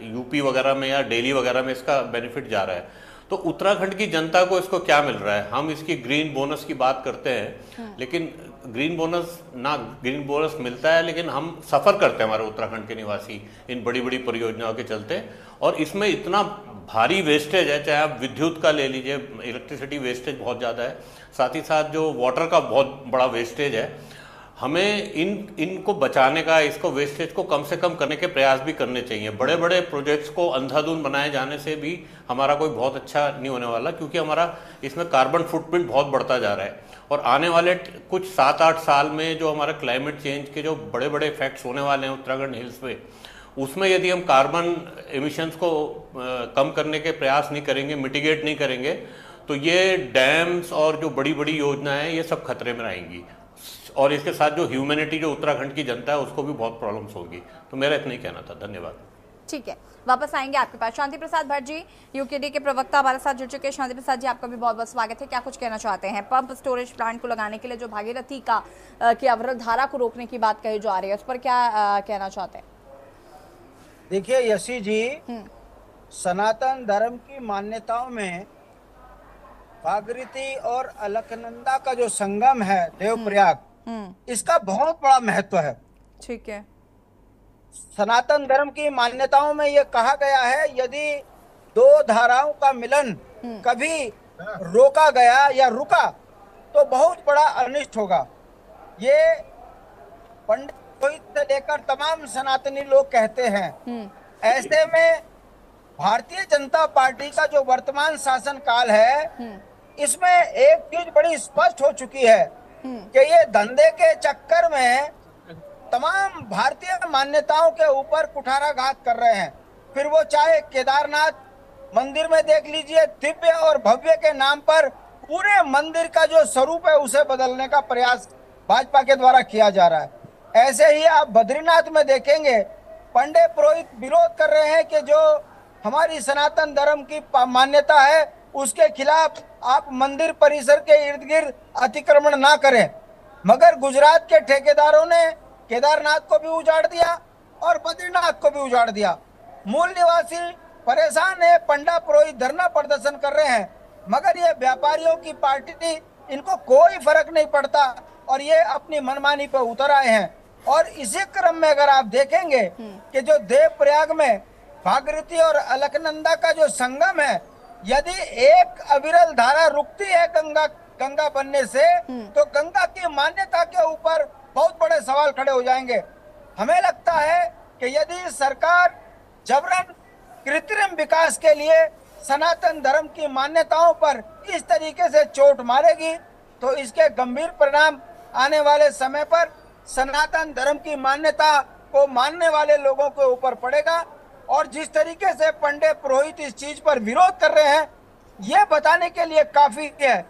यूपी वगैरह में या दिल्ली वगैरह में इसका बेनिफिट जा रहा है। तो उत्तराखंड की जनता को इसको क्या मिल रहा है? हम इसकी ग्रीन बोनस की बात करते हैं, लेकिन ग्रीन बोनस मिलता है, लेकिन हम सफ़र करते हैं हमारे उत्तराखंड के निवासी इन बड़ी बड़ी परियोजनाओं के चलते। और इसमें इतना भारी वेस्टेज है, चाहे आप विद्युत का ले लीजिए, इलेक्ट्रिसिटी वेस्टेज बहुत ज़्यादा है, साथ ही साथ जो वाटर का बहुत बड़ा वेस्टेज है। हमें इनको बचाने का, इसको वेस्टेज को कम से कम करने के प्रयास भी करने चाहिए। बड़े बड़े प्रोजेक्ट्स को अंधाधुंध बनाए जाने से भी हमारा कोई बहुत अच्छा नहीं होने वाला, क्योंकि हमारा इसमें कार्बन फुटप्रिंट बहुत बढ़ता जा रहा है। और आने वाले कुछ 7-8 साल में जो हमारा क्लाइमेट चेंज के जो बड़े बड़े इफेक्ट्स होने वाले हैं उत्तराखंड हिल्स पे, उसमें यदि हम कार्बन एमिशंस को कम करने के प्रयास नहीं करेंगे, मिटिगेट नहीं करेंगे, तो ये डैम्स और जो बड़ी बड़ी योजनाएं हैं ये सब खतरे में आएंगी। और इसके साथ जो ह्यूमैनिटी, जो उत्तराखंड की जनता है, उसको भी बहुत प्रॉब्लम्स होगी। तो मेरा इतना ही कहना था। धन्यवाद। ठीक है, वापस आएंगे आपके पास। शांति प्रसाद भट्ट जी, यूकेडी के प्रवक्ता हमारे साथ जुड़ चुके हैं। शांति प्रसाद जी, आपका भी बहुत बहुत स्वागत है। क्या कुछ कहना चाहते हैं? पंप स्टोरेज प्लांट को लगाने के लिए जो भागीरथी की अवरोध धारा को रोकने की बात कही जा रही है, उस पर क्या कहना चाहते हैं? देखिए यशी जी, सनातन धर्म की मान्यताओं में भागीरथी और अलकनंदा का जो संगम है देवप्रयाग, इसका बहुत बड़ा महत्व है। ठीक है। सनातन धर्म की मान्यताओं में यह कहा गया है, यदि दो धाराओं का मिलन कभी रोका गया या रुका तो बहुत बड़ा अनिष्ट होगा। ये पंडित रोहित से लेकर तमाम सनातनी लोग कहते हैं। ऐसे में भारतीय जनता पार्टी का जो वर्तमान शासन काल है, इसमें एक चीज बड़ी स्पष्ट हो चुकी है कि ये धंधे के चक्कर में तमाम भारतीय मान्यताओं के ऊपर कुठाराघात कर रहे हैं। फिर वो चाहे केदारनाथ मंदिर में देख लीजिए, दिव्य और भव्य के नाम पर पूरे मंदिर का जो स्वरूप है उसे बदलने का प्रयास भाजपा के द्वारा किया जा रहा है। ऐसे ही आप बद्रीनाथ में देखेंगे, पंडित पुरोहित विरोध कर रहे हैं कि जो हमारी सनातन धर्म की मान्यता है उसके खिलाफ आप मंदिर परिसर के इर्द गिर्द अतिक्रमण ना करें। मगर गुजरात के ठेकेदारों ने केदारनाथ को भी उजाड़ दिया और बद्रीनाथ को भी उजाड़ दिया। मूल निवासी परेशान है, पंडित पुरोहित धरना प्रदर्शन कर रहे हैं, मगर ये व्यापारियों की पार्टी, इनको कोई फर्क नहीं पड़ता और ये अपनी मनमानी पर उतर आए हैं। और इसी क्रम में अगर आप देखेंगे कि जो देवप्रयाग में भागीरथी और अलकनंदा का जो संगम है, यदि एक अविरल धारा रुकती है गंगा बनने से, तो गंगा की मान्यता के ऊपर बहुत बड़े सवाल खड़े हो जाएंगे। हमें लगता है कि यदि सरकार जबरन कृत्रिम विकास के लिए सनातन धर्म की मान्यताओं पर इस तरीके से चोट मारेगी, तो इसके गंभीर परिणाम आने वाले समय पर सनातन धर्म की मान्यता को मानने वाले लोगों के ऊपर पड़ेगा। और जिस तरीके से पंडित पुरोहित इस चीज पर विरोध कर रहे हैं, ये बताने के लिए काफी है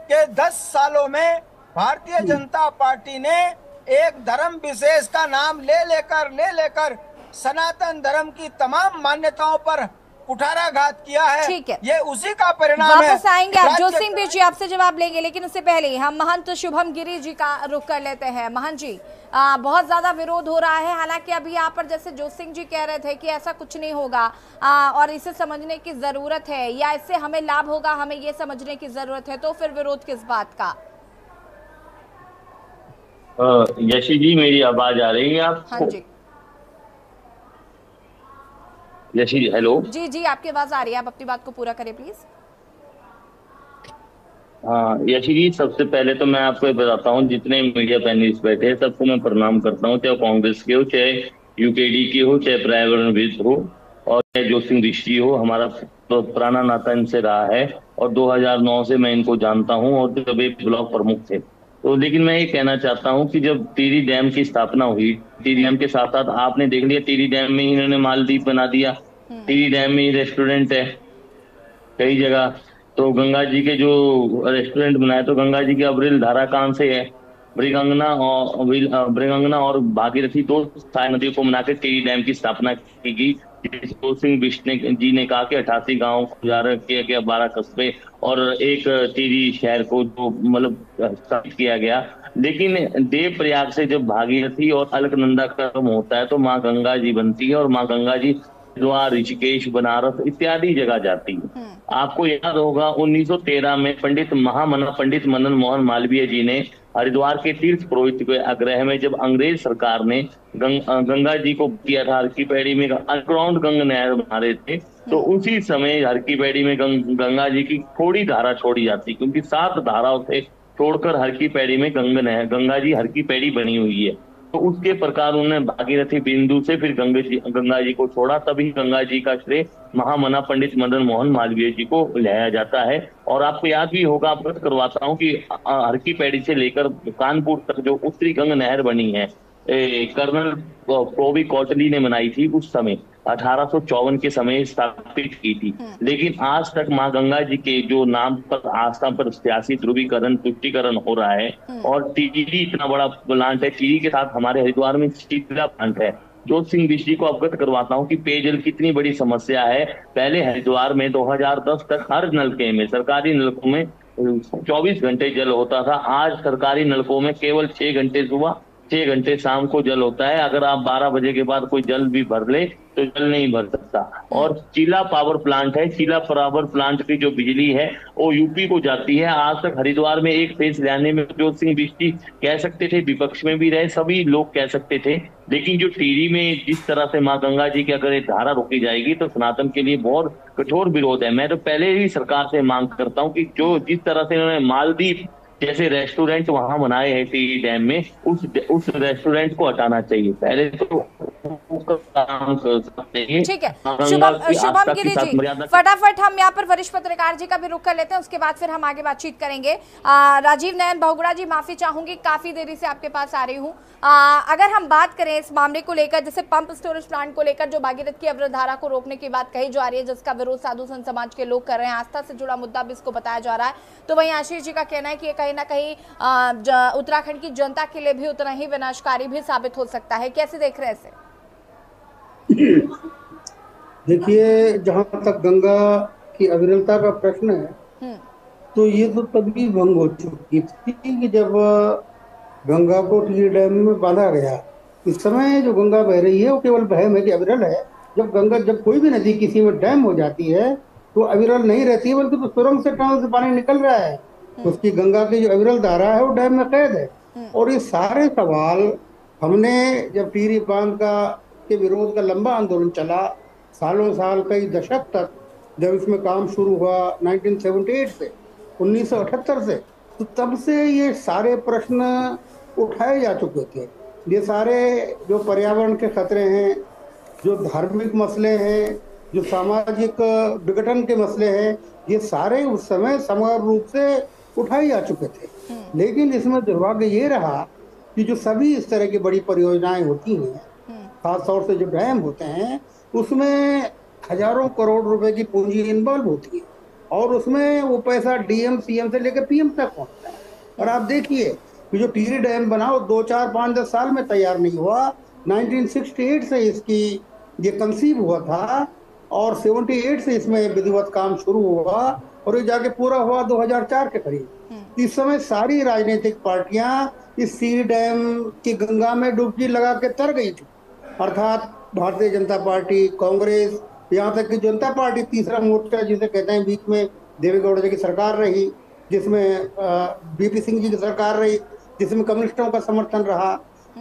कि 10 सालों में भारतीय जनता पार्टी ने एक धर्म विशेष का नाम ले लेकर सनातन धर्म की तमाम मान्यताओं पर कुठाराघात किया है। ठीक है, ये उसी का परिणाम है। वापस आएंगे आप, जोत सिंह भी जी आपसे जवाब लेंगे, लेकिन उससे पहले हम महंत शुभम गिरी जी का रुख कर लेते हैं। महंत जी, बहुत ज्यादा विरोध हो रहा है, हालांकि अभी यहाँ पर जैसे जोत सिंह जी कह रहे थे कि ऐसा कुछ नहीं होगा और इसे समझने की जरूरत है, या इससे हमें लाभ होगा, हमें ये समझने की जरूरत है, तो फिर विरोध किस बात का? यशी जी, मेरी आवाज आ रही है आपको? हाँ जी यशी जी, हेलो। जी जी, आपकी आवाज आ रही है, आप अपनी बात को पूरा करें प्लीज। हाँ यशी जी, सबसे पहले तो मैं आपको ये बताता हूँ, जितने मीडिया पैनलिस्ट बैठे हैं सबको मैं प्रणाम करता हूँ, चाहे कांग्रेस के हो, चाहे यूकेडी के हो, चाहे पर्यावरणविद हो, और चाहे जोत सिंह ऋषि हो। हमारा तो पुराना नाता इनसे रहा है और 2009 से मैं इनको जानता हूँ, और जब एक ब्लॉक प्रमुख थे। तो लेकिन मैं ये कहना चाहता हूँ कि जब टिहरी डैम की स्थापना हुई, टिहरी डैम के साथ साथ आपने देख लिया टिहरी डैम में इन्होंने मालदीप बना दिया, टिहरी डैम में रेस्टोरेंट है कई जगह। तो गंगा जी के जो रेस्टोरेंट बनाए, तो गंगा जी की अविरल धारा कहाँ से है? मृगंगना और भागीरथी, दो नदियों को मिलाकर टिहरी डैम की स्थापना की गई। जिसको सिंह बिष्ट जी ने कहा कि 88 गांव को उजागर किया गया, 12 कस्बे और एक टिहरी शहर को जो मतलब स्थापित किया गया। लेकिन देव प्रयाग से जब भागीरथी और अलकनंदा क्रम होता है तो माँ गंगा जी बनती है और माँ गंगा जी हरिद्वार, ऋषिकेश, बनारस इत्यादि जगह जाती है। आपको याद होगा 1913 में पंडित मदन मोहन मालवीय जी ने हरिद्वार के तीर्थ पुरोहित के आग्रह में जब अंग्रेज सरकार ने गंगा जी को किया था, हर की पैड़ी में अंडरग्राउंड गंगा नहर बना रहे थे, तो उसी समय हर की पैड़ी में गंगा जी की थोड़ी धारा छोड़ी जाती, क्योंकि 7 धाराओं से छोड़कर हर की पैड़ी में गंगा जी हर की पैड़ी बनी हुई है। तो उसके प्रकार उन्होंने भागीरथी बिंदु से फिर गंगा जी को छोड़ा, तभी गंगा जी का श्रेय महामना पंडित मदन मोहन मालवीय जी को लिया जाता है। और आपको याद भी होगा, अवगत करवाता हूँ कि हर की पैड़ी से लेकर कानपुर तक जो उत्तरी गंग नहर बनी है, कर्नल प्रोवी कोटली ने बनाई थी, उस समय 1854 के समय स्थापित की थी। लेकिन आज तक माँ गंगा जी के जो नाम पर आस्था पर सियासी ध्रुवीकरण, तुष्टीकरण हो रहा है। और टिहरी इतना बड़ा प्लांट है, टिहरी के साथ हमारे हरिद्वार में शीतला प्लांट है। जो सिंह बिष्ट जी को अवगत करवाता हूँ कि पेयजल कितनी बड़ी समस्या है। पहले हरिद्वार में 2010 तक हर नलके में, सरकारी नलकों में 24 घंटे जल होता था। आज सरकारी नलकों में केवल 6 घंटे सुबह, 6 घंटे शाम को जल होता है। अगर आप 12 बजे के बाद कोई जल भी भर ले तो जल नहीं भर सकता। और चीला पावर प्लांट है, चीला पावर प्लांट की जो बिजली है वो यूपी को जाती है। आज तक हरिद्वार में एक फेज लाने में जो सिंह बिष्ट जी कह सकते थे, विपक्ष में भी रहे, सभी लोग कह सकते थे, लेकिन जो टिहरी में जिस तरह से माँ गंगा जी की अगर धारा रोकी जाएगी तो सनातन के लिए बहुत कठोर विरोध है। मैं तो पहले ही सरकार से मांग करता हूँ कि जो जिस तरह से उन्होंने मालदीव जैसे रेस्टोरेंट वहां बनाए हैं टिहरी डैम में, उस रेस्टोरेंट को हटाना चाहिए। पहले तो काम कर सकते हैं। ठीक है, शुभम गिरी जी, फटाफट हम यहाँ पर वरिष्ठ पत्रकार जी का भी रुख कर लेते हैं, उसके बाद फिर हम आगे बातचीत करेंगे। राजीव नयन बहुगुणा जी, माफी चाहूंगी, काफी देरी से आपके पास आ रही हूँ। अगर हम बात करें इस मामले को लेकर, जैसे पंप स्टोरेज प्लांट को लेकर जो भागीरथ की अवरोधारा को रोकने की बात कही जा रही है, जिसका विरोध साधु संत समाज के लोग कर रहे हैं, आस्था से जुड़ा मुद्दा भी इसको बताया जा रहा है, तो वहीं आशीष जी का कहना है कि ये कहीं ना कहीं उत्तराखंड की जनता के लिए भी उतना ही विनाशकारी भी साबित हो सकता है। कैसे देख रहे हैं इसे? देखिए, जहाँ तक गंगा की अविरलता का प्रश्न है, तो ये तो तभी भंग हो चुकी थी कि जब गंगा को टिहरी डैम में बांधा गया। इस समय जो गंगा बह रही है वो केवल बहम है कि अविरल है। जब कोई भी नदी किसी में डैम हो जाती है तो अविरल नहीं रहती है, बल्कि तो सुरंग से टनल से पानी निकल रहा है। उसकी गंगा की जो अविरल धारा है वो डैम में कैद है। और ये सारे सवाल हमने जब टिहरी बांध के विरोध का लंबा आंदोलन चला, सालों साल, कई दशक तक, जब इसमें काम शुरू हुआ 1978 से, 1978 से, तो तब से ये सारे प्रश्न उठाए जा चुके थे। ये सारे जो पर्यावरण के खतरे हैं, जो धार्मिक मसले हैं, जो सामाजिक विघटन के मसले हैं, ये सारे उस समय समग्र रूप से उठाए जा चुके थे। लेकिन इसमें दुर्भाग्य ये रहा कि जो सभी इस तरह की बड़ी परियोजनाएं होती हैं, खासतौर से जो डैम होते हैं, उसमें हजारों करोड़ रुपए की पूंजी इन्वॉल्व होती है और उसमें वो पैसा डीएम, सीएम से लेकर पीएम तक पहुंचता है। और आप देखिए कि जो टिहरी डैम बना वो 2, 4, 5, 10 साल में तैयार नहीं हुआ। 1968 से इसकी ये कंसीव हुआ था और 78 से इसमें विधिवत काम शुरू हुआ और ये जाके पूरा हुआ 2004 के करीब। इस समय सारी राजनीतिक पार्टियां इस टिहरी डैम की गंगा में डुबकी लगा के तर गई थी, अर्थात भारतीय जनता पार्टी, कांग्रेस, यहाँ तक कि जनता पार्टी, तीसरा मोर्चा जिसे कहते हैं, बीच में देवेगौड़ा जी की सरकार रही, जिसमें बीपी सिंह जी की सरकार रही, जिसमें कम्युनिस्टों का समर्थन रहा।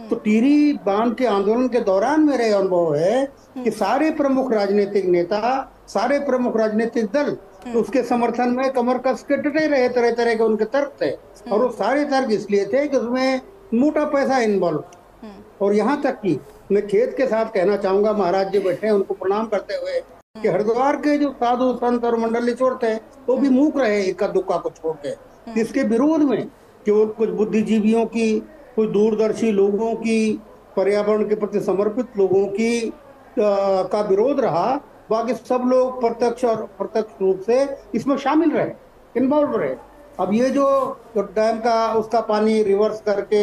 तो टिहरी बांध के आंदोलन के दौरान मेरे अनुभव है कि सारे प्रमुख राजनीतिक नेता, सारे प्रमुख राजनीतिक दल तो उसके समर्थन में कमर कस के डटे रहे। तरह तरह के उनके तर्क थे और वो सारे तर्क इसलिए थे कि उसमें मोटा पैसा इन्वॉल्व। और यहाँ तक कि मैं खेत के साथ कहना चाहूंगा, महाराज जी बैठे हैं, उनको प्रणाम करते हुए, कि हरिद्वार के जो साधु संत और मंडली छोड़ थे वो भी मूक रहे इक्का दुक्का को छोड़ के। इसके विरोध में केवल कुछ बुद्धिजीवियों की, कुछ दूरदर्शी लोगों की, पर्यावरण के प्रति समर्पित लोगों की का विरोध रहा। बाकी सब लोग प्रत्यक्ष और अप्रत्यक्ष रूप से इसमें शामिल रहे, इन्वॉल्व रहे। अब ये जो डैम का उसका पानी रिवर्स करके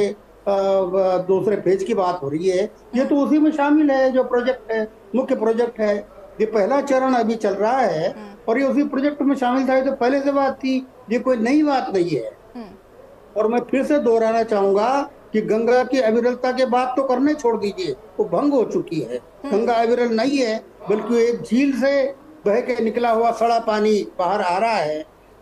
दूसरे फेज की बात हो रही है, ये तो उसी में शामिल है जो प्रोजेक्ट है, मुख्य प्रोजेक्ट है। ये पहला चरण अभी चल रहा है और ये उसी प्रोजेक्ट में शामिल था। ये तो पहले से बात थी, ये कोई नई बात नहीं है। और मैं फिर से दोहराना चाहूंगा कि गंगा की अविरलता के बात तो करने छोड़ दीजिए, वो भंग हो चुकी है। गंगा अविरल नहीं है, बल्कि एक झील से बह के निकला हुआ सड़ा पानी बाहर आ रहा है।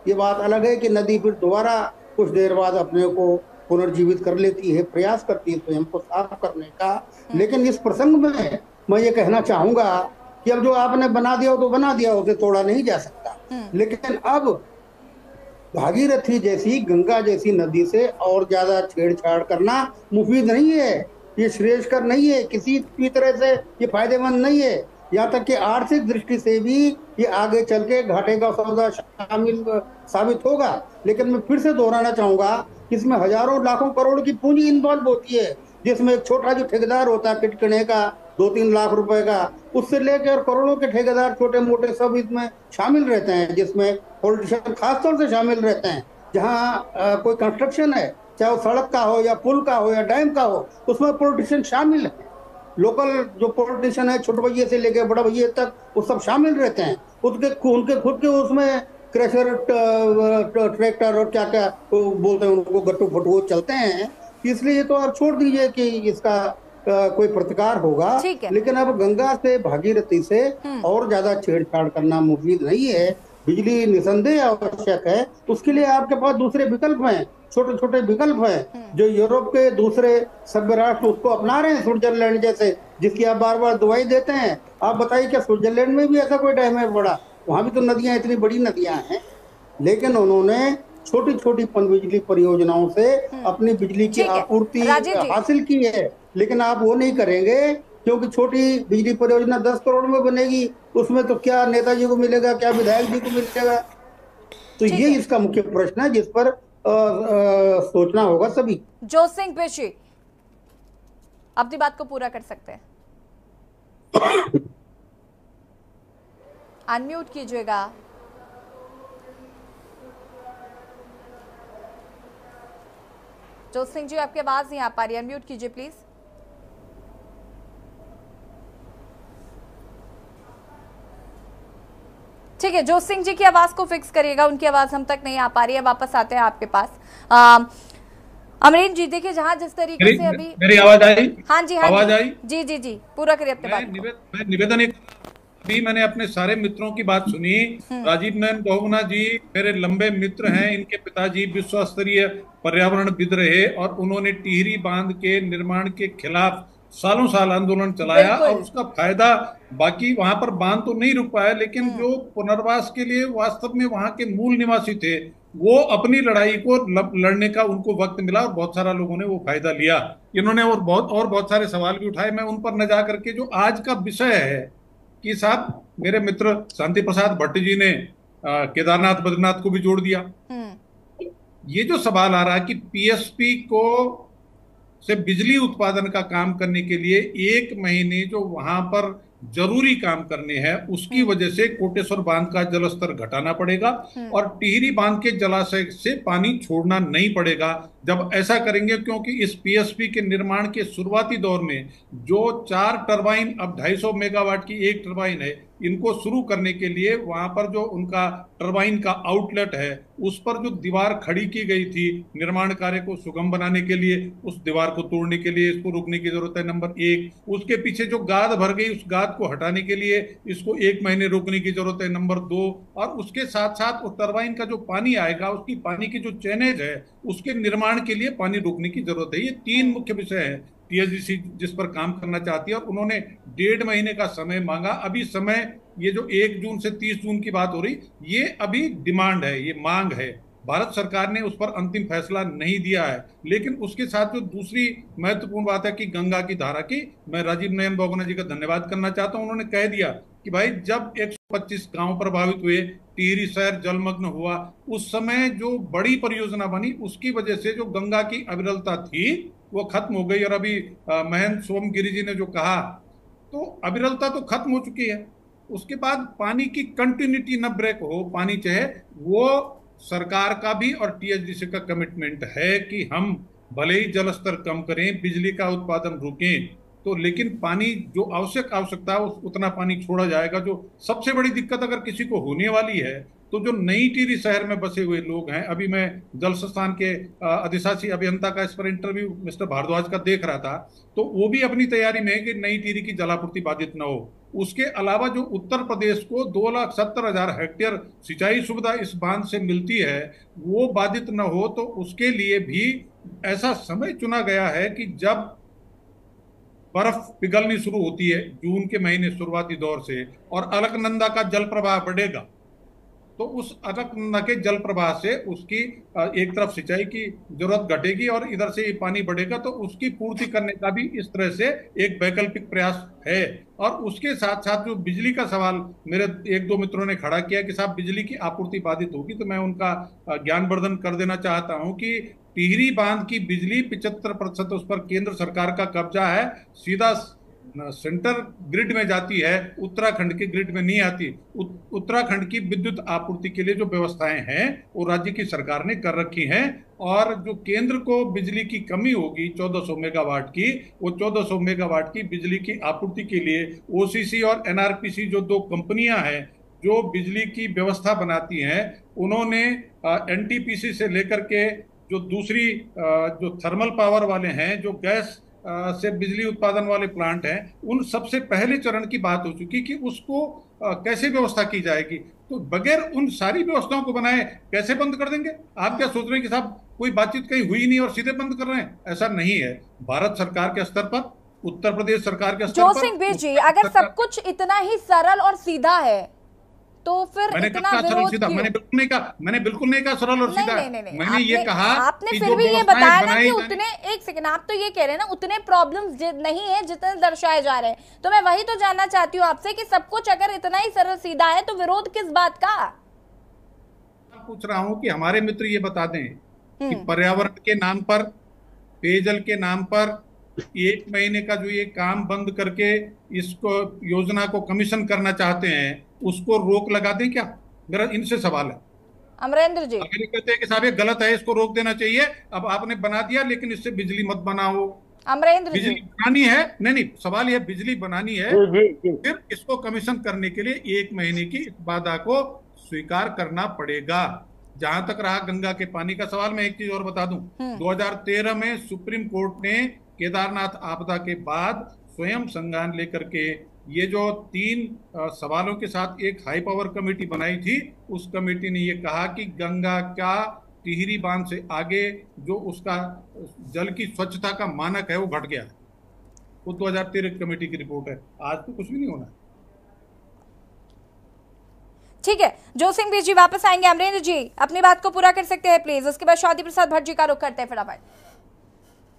ये बात अलग है कि नदी फिर दोबारा कुछ देर बाद अपने को पुनर्जीवित कर लेती है, प्रयास करती है स्वयं को साफ करने का। लेकिन इस प्रसंग में मैं ये कहना चाहूंगा कि अब जो आपने बना दिया तो बना दिया, उसे तोड़ा नहीं जा सकता। लेकिन अब भागीरथी जैसी, गंगा जैसी नदी से और ज्यादा छेड़छाड़ करना मुफीद नहीं है, ये श्रेयस्कर नहीं है, किसी भी तरह से ये फायदेमंद नहीं है। यहाँ तक कि आर्थिक दृष्टि से भी ये आगे चल के घाटे का सौदा शामिल साबित होगा। लेकिन मैं फिर से दोहराना चाहूंगा कि इसमें हजारों लाखों करोड़ की पूंजी इन्वॉल्व होती है, जिसमें एक छोटा जो ठेकेदार होता है किटकने का 2-3 लाख रुपए का, उससे लेकर करोड़ों के ठेकेदार छोटे मोटे सब इसमें शामिल रहते हैं, जिसमें पॉलिटिशियन खासतौर से शामिल रहते हैं। जहाँ कोई कंस्ट्रक्शन है, चाहे वो सड़क का हो या पुल का हो या डैम का हो, उसमें पॉलिटिशियन शामिल है। लोकल जो पॉलिटिशियन है, छोटे भैया से लेकर बड़े भैया तक, वो सब शामिल रहते हैं। उनके खुद के उसमें क्रशर, ट्रैक्टर और क्या क्या बोलते हैं उनको, गट्टू फटू चलते हैं। इसलिए तो आप छोड़ दीजिए कि इसका कोई प्रतिकार होगा। लेकिन अब गंगा से, भागीरथी से और ज्यादा छेड़छाड़ करना मुफीद नहीं है। बिजली निसंदेह आवश्यक है, उसके लिए आपके पास दूसरे विकल्प हैं, छोटे छोटे विकल्प हैं। जो यूरोप के दूसरे सभ्य राष्ट्र उसको अपना रहे हैं, स्विट्जरलैंड जैसे, जिसकी आप बार बार दुआई देते हैं। आप बताइए क्या स्विट्जरलैंड में भी ऐसा कोई डैम है बड़ा? वहां भी तो नदियां, इतनी बड़ी नदियां हैं, लेकिन उन्होंने छोटी छोटी पनबिजली परियोजनाओं से अपनी बिजली की आपूर्ति हासिल की है। लेकिन आप वो नहीं करेंगे, क्योंकि छोटी बिजली परियोजना 10 करोड़ में बनेगी, उसमें तो क्या नेताजी को मिलेगा, क्या विधायक जी को मिलेगा? तो ये इसका मुख्य प्रश्न है जिस पर सोचना होगा सभी। जोत सिंह पेशी अपनी बात को पूरा कर सकते हैं, अनम्यूट कीजिएगा। जोत सिंह जी, आपकी आवाज नहीं आ पा रही, अनम्यूट कीजिए प्लीज। ठीक है, जोत सिंह जी की आवाज को फिक्स करिएगा, उनकी आवाज हम तक नहीं आ पा रही है। वापस आते हैं आपके पास। अमरीन जी, देखिए जहां जिस तरीके से अभी मेरी आवाज आई? हाँ जी, आवाज आई? जी जी जी, पूरा करिए अपने बात। निवेदन अभी मैंने अपने सारे मित्रों की बात सुनी। राजीव नयन बहुगुणा जी मेरे लंबे मित्र हैं, इनके पिताजी विश्व स्तरीय पर्यावरणविद रहे और उन्होंने टिहरी बांध के निर्माण के खिलाफ सालों साल आंदोलन चलाया और उसका फायदा, बाकी वहां पर बांध तो नहीं रुक पाया, लेकिन जो पुनर्वास के लिए वास्तव में वहां के मूल निवासी थे, वो अपनी लड़ाई को लड़ने का उनको वक्त मिला और बहुत सारा लोगों ने वो फायदा लिया। इन्होंने और बहुत सारे सवाल भी उठाए। मैं उन पर न जा करके जो आज का विषय है कि साहब, मेरे मित्र शांति प्रसाद भट्ट जी ने केदारनाथ बद्रीनाथ को भी जोड़ दिया। ये जो सवाल आ रहा है कि पीएसपी को से बिजली उत्पादन का काम करने के लिए 1 महीने जो वहां पर जरूरी काम करने हैं, उसकी वजह से कोटेश्वर बांध का जलस्तर घटाना पड़ेगा और टिहरी बांध के जलाशय से पानी छोड़ना नहीं पड़ेगा। जब ऐसा करेंगे, क्योंकि इस पीएसपी के निर्माण के शुरुआती दौर में जो 4 टरबाइन, अब 250 मेगावाट की एक टरबाइन है, इनको शुरू करने के लिए वहां पर जो उनका टरबाइन का आउटलेट है, उस पर जो दीवार खड़ी की गई थी निर्माण कार्य को सुगम बनाने के लिए, उस दीवार को तोड़ने के लिए इसको रोकने की जरूरत है, नंबर 1। उसके पीछे जो गाद भर गई, उस गाद को हटाने के लिए इसको 1 महीने रोकने की जरूरत है, नंबर 2। और उसके साथ साथ उस टरबाइन का जो पानी आएगा, उसकी पानी की जो चैनेज है, उसके निर्माण के लिए पानी रोकने की जरूरत है। ये 3 मुख्य विषय है टीएचडीसी जिस पर काम करना चाहती है और उन्होंने 1.5 महीने का समय मांगा। अभी समय, ये जो 1 जून से 30 जून की बात हो रही, ये अभी डिमांड है, ये मांग है। भारत सरकार ने उस पर अंतिम फैसला नहीं दिया है। लेकिन उसके साथ जो दूसरी महत्वपूर्ण बात है कि गंगा की धारा की, मैं राजीव नयन बहुगुणा जी का धन्यवाद करना चाहता हूं। उन्होंने कह दिया कि भाई, जब 125 गांव प्रभावित हुए, टिहरी शहर जलमग्न हुआ, उस समय जो बड़ी परियोजना बनी, उसकी वजह से जो गंगा की अविरलता थी वो खत्म हो गई। और अभी महेंद्र सोमगिरी जी ने जो कहा, तो अविरलता तो खत्म हो चुकी है। उसके बाद पानी की कंटिन्यूटी न ब्रेक हो, पानी चाहे, वो सरकार का भी और टीएचडीसी का कमिटमेंट है कि हम भले ही जल स्तर कम करें, बिजली का उत्पादन रोकें, तो लेकिन पानी जो आवश्यकता है उतना पानी छोड़ा जाएगा। जो सबसे बड़ी दिक्कत अगर किसी को होने वाली है तो जो नई टिहरी शहर में बसे हुए लोग हैं, अभी मैं जल संस्थान के अधिशासी अभियंता का इस पर इंटरव्यू मिस्टर भारद्वाज का देख रहा था, तो वो भी अपनी तैयारी में है कि नई टिहरी की जलापूर्ति बाधित न हो। उसके अलावा जो उत्तर प्रदेश को 2,70,000 हेक्टेयर सिंचाई सुविधा इस बांध से मिलती है वो बाधित न हो, तो उसके लिए भी ऐसा समय चुना गया है कि जब बर्फ पिघलनी शुरू होती है जून के महीने शुरुआती दौर से और अलकनंदा का जल प्रवाह बढ़ेगा, तो उस अलकनंदा के जल प्रवाह से उसकी एक तरफ सिंचाई की जरूरत घटेगी और इधर से ये पानी बढ़ेगा, तो उसकी पूर्ति करने का भी इस तरह से एक वैकल्पिक प्रयास है। और उसके साथ साथ जो बिजली का सवाल मेरे एक दो मित्रों ने खड़ा किया कि साहब बिजली की आपूर्ति बाधित होगी, तो मैं उनका ज्ञानवर्धन कर देना चाहता हूं कि टिहरी बांध की बिजली 75% उस पर केंद्र सरकार का कब्जा है, सीधा सेंटर ग्रिड में जाती है, उत्तराखंड के ग्रिड में नहीं आती। उत्तराखंड की विद्युत आपूर्ति के लिए जो व्यवस्थाएं हैं वो राज्य की सरकार ने कर रखी हैं, और जो केंद्र को बिजली की कमी होगी 1400 मेगावाट की, वो 1400 मेगावाट की बिजली की आपूर्ति के लिए ओसीसी और एनआरपीसी जो दो कंपनियां हैं जो बिजली की व्यवस्था बनाती हैं, उन्होंने एनटीपीसी से लेकर के जो दूसरी जो थर्मल पावर वाले हैं, जो गैस से बिजली उत्पादन वाले प्लांट हैं, उन सबसे पहले चरण की बात हो चुकी कि उसको कैसे व्यवस्था की जाएगी। तो बगैर उन सारी व्यवस्थाओं को बनाए कैसे बंद कर देंगे? आप क्या सोच रहे हैं कि साहब कोई बातचीत कहीं हुई नहीं और सीधे बंद कर रहे हैं? ऐसा नहीं है। भारत सरकार के स्तर पर, उत्तर प्रदेश सरकार के स्तर पर, जोत सिंह जी, अगर सब कुछ इतना ही सरल और सीधा है तो फिर इतना विरोध क्यों? मैंने बिल्कुल नहीं कहा सरल और सीधा। मैंने ये कहा आपने फिर भी ये बताया ना कि उतने, एक सेकंड, आप तो ये कह रहे हैं ना उतने प्रॉब्लम्स नहीं है जितने दर्शाए जा रहे हैं, तो मैं वही तो जानना चाहती हूँ आपसे कि सब कुछ अगर इतना ही सरल सीधा है तो विरोध किस बात का? पूछ रहा हूँ कि हमारे मित्र ये बता दें कि पर्यावरण के नाम पर, पेयजल के नाम पर 1 महीने का जो ये काम बंद करके इसको योजना को कमीशन करना चाहते हैं, उसको रोक लगा दें क्या? मेरा इनसे सवाल है। अमरेंद्र जी कहते हैं कि साहब ये गलत है, इसको रोक देना चाहिए। अब आपने बना दिया, लेकिन इससे बिजली मत बनाओ। अमरेंद्र बिजली बनानी है, नहीं सवाल ये बिजली बनानी है, फिर इसको कमीशन करने के लिए 1 महीने की इस बाधा को स्वीकार करना पड़ेगा। जहां तक रहा गंगा के पानी का सवाल, मैं एक चीज और बता दूं, 2013 में सुप्रीम कोर्ट ने केदारनाथ आपदा के बाद स्वयं संज्ञान लेकर के ये जो 3 सवालों के साथ एक हाई पावर कमेटी बनाई थी, उस कमेटी ने ये कहा कि गंगा का टिहरी बांध से आगे जो उसका जल की स्वच्छता का मानक है वो घट गया है। वो 2013 कमेटी की रिपोर्ट है। आज तो कुछ भी नहीं होना है। ठीक है, जोत सिंह जी वापस आएंगे। अमरेंद्र जी अपनी बात को पूरा कर सकते हैं प्लीज, उसके बाद शांति प्रसाद भट्ट जी का रुख करते हैं फटाफट।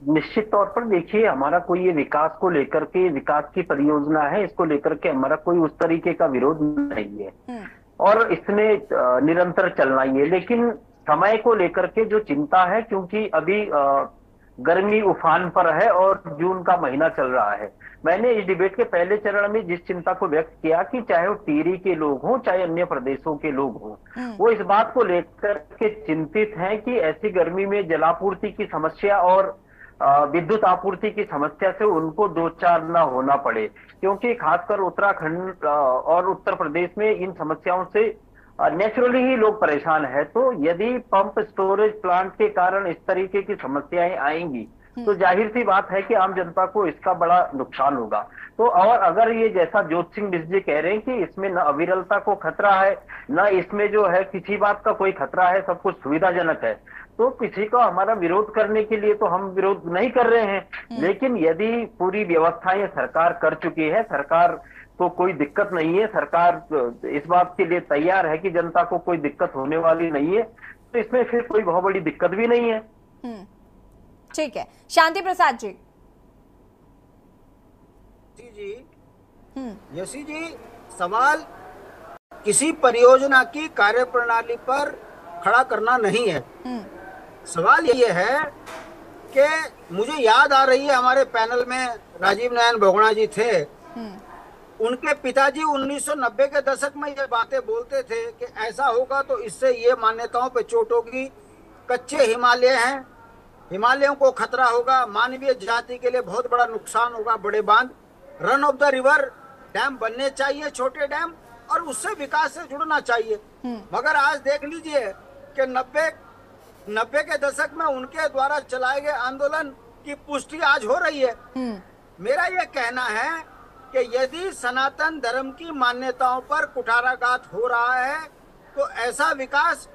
निश्चित तौर पर देखिए, हमारा कोई ये विकास को लेकर के, विकास की परियोजना है, इसको लेकर के हमारा कोई उस तरीके का विरोध नहीं है और इसमें निरंतर चलना ही है। लेकिन समय को लेकर के जो चिंता है, क्योंकि अभी गर्मी उफान पर है और जून का महीना चल रहा है, मैंने इस डिबेट के पहले चरण में जिस चिंता को व्यक्त किया कि चाहे वो टिहरी के लोग हों चाहे अन्य प्रदेशों के लोग हों, वो इस बात को लेकर के चिंतित हैं कि ऐसी गर्मी में जलापूर्ति की समस्या और विद्युत आपूर्ति की समस्या से उनको दो चार न होना पड़े, क्योंकि खासकर उत्तराखंड और उत्तर प्रदेश में इन समस्याओं से नेचुरली ही लोग परेशान है। तो यदि पंप स्टोरेज प्लांट के कारण इस तरीके की समस्याएं आएंगी तो जाहिर सी बात है कि आम जनता को इसका बड़ा नुकसान होगा। तो और अगर ये जैसा जोत सिंह जी कह रहे हैं कि इसमें न अविरलता को खतरा है, न इसमें जो है किसी बात का कोई खतरा है, सब कुछ सुविधाजनक है, तो किसी को हमारा विरोध करने के लिए तो हम विरोध नहीं कर रहे हैं। लेकिन यदि पूरी व्यवस्थाएं सरकार कर चुकी है, सरकार को कोई दिक्कत नहीं है, सरकार इस बात के लिए तैयार है कि जनता को कोई दिक्कत होने वाली नहीं है, तो इसमें फिर कोई बहुत बड़ी दिक्कत भी नहीं है। ठीक है, शांति प्रसाद जी। यशी जी, सवाल किसी परियोजना की कार्यप्रणाली पर खड़ा करना नहीं है। सवाल ये है कि मुझे याद आ रही है, हमारे पैनल में राजीव नारायण बोगड़ा जी थे, उनके पिताजी 1990 के दशक में ये बातें बोलते थे कि ऐसा होगा तो इससे ये मान्यताओं पे चोट होगी, कच्चे हिमालय हैं, हिमालयों को खतरा होगा, मानवीय जाति के लिए बहुत बड़ा नुकसान होगा। बड़े बांध, run of the river dam बनने चाहिए, छोटे डैम, और उससे विकास से जुड़ना चाहिए। मगर आज देख लीजिए कि 90 के दशक में उनके द्वारा चलाए गए आंदोलन की पुष्टि आज हो रही है। मेरा यह कहना है कि यदि सनातन धर्म की मान्यताओं पर कुठाराघात हो रहा है तो ऐसा विकास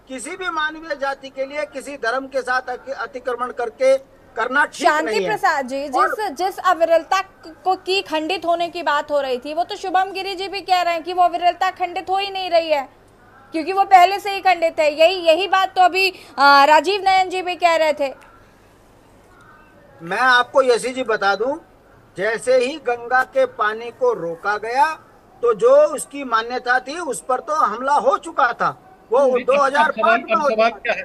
किसी भी मानवीय जाति के लिए किसी धर्म के साथ अतिक्रमण करके करना ठीक नहीं है। शांति प्रसाद जी, जिस अविरलता को की खंडित होने की बात हो रही थी, वो तो शुभम गिरी जी भी कह रहे हैं कि वो अविरलता खंडित हो ही नहीं रही है, क्योंकि वो पहले से ही खंडित है। यही बात तो अभी राजीव नयन जी भी कह रहे थे। मैं आपको यशी जी बता दूं, जैसे ही गंगा के पानी को रोका गया तो जो उसकी मान्यता थी उस पर तो हमला हो चुका था। वो 2005 में सवाल क्या है?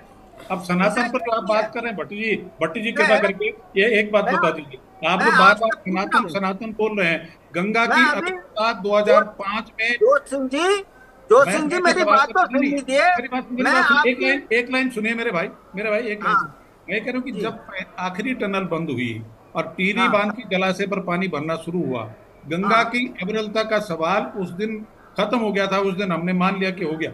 अब सनातन पर जो आप बात कर रहे हैं भट्टी जी कृपा करके ये एक बात बता दीजिए। आप जो बार सनातन बोल रहे हैं, गंगा की अविरलता 2005 में। जोत सिंह जी मेरी बात तो सुन लीजिए। एक लाइन सुनिए मेरे भाई एक लाइन। मैं कह रहा हूँ कि जब आखिरी टनल बंद हुई और टिहरी बांध की जलाशय पर पानी भरना शुरू हुआ, गंगा की अविरलता का सवाल उस दिन खत्म हो गया था। उस दिन हमने मान लिया कि हो गया।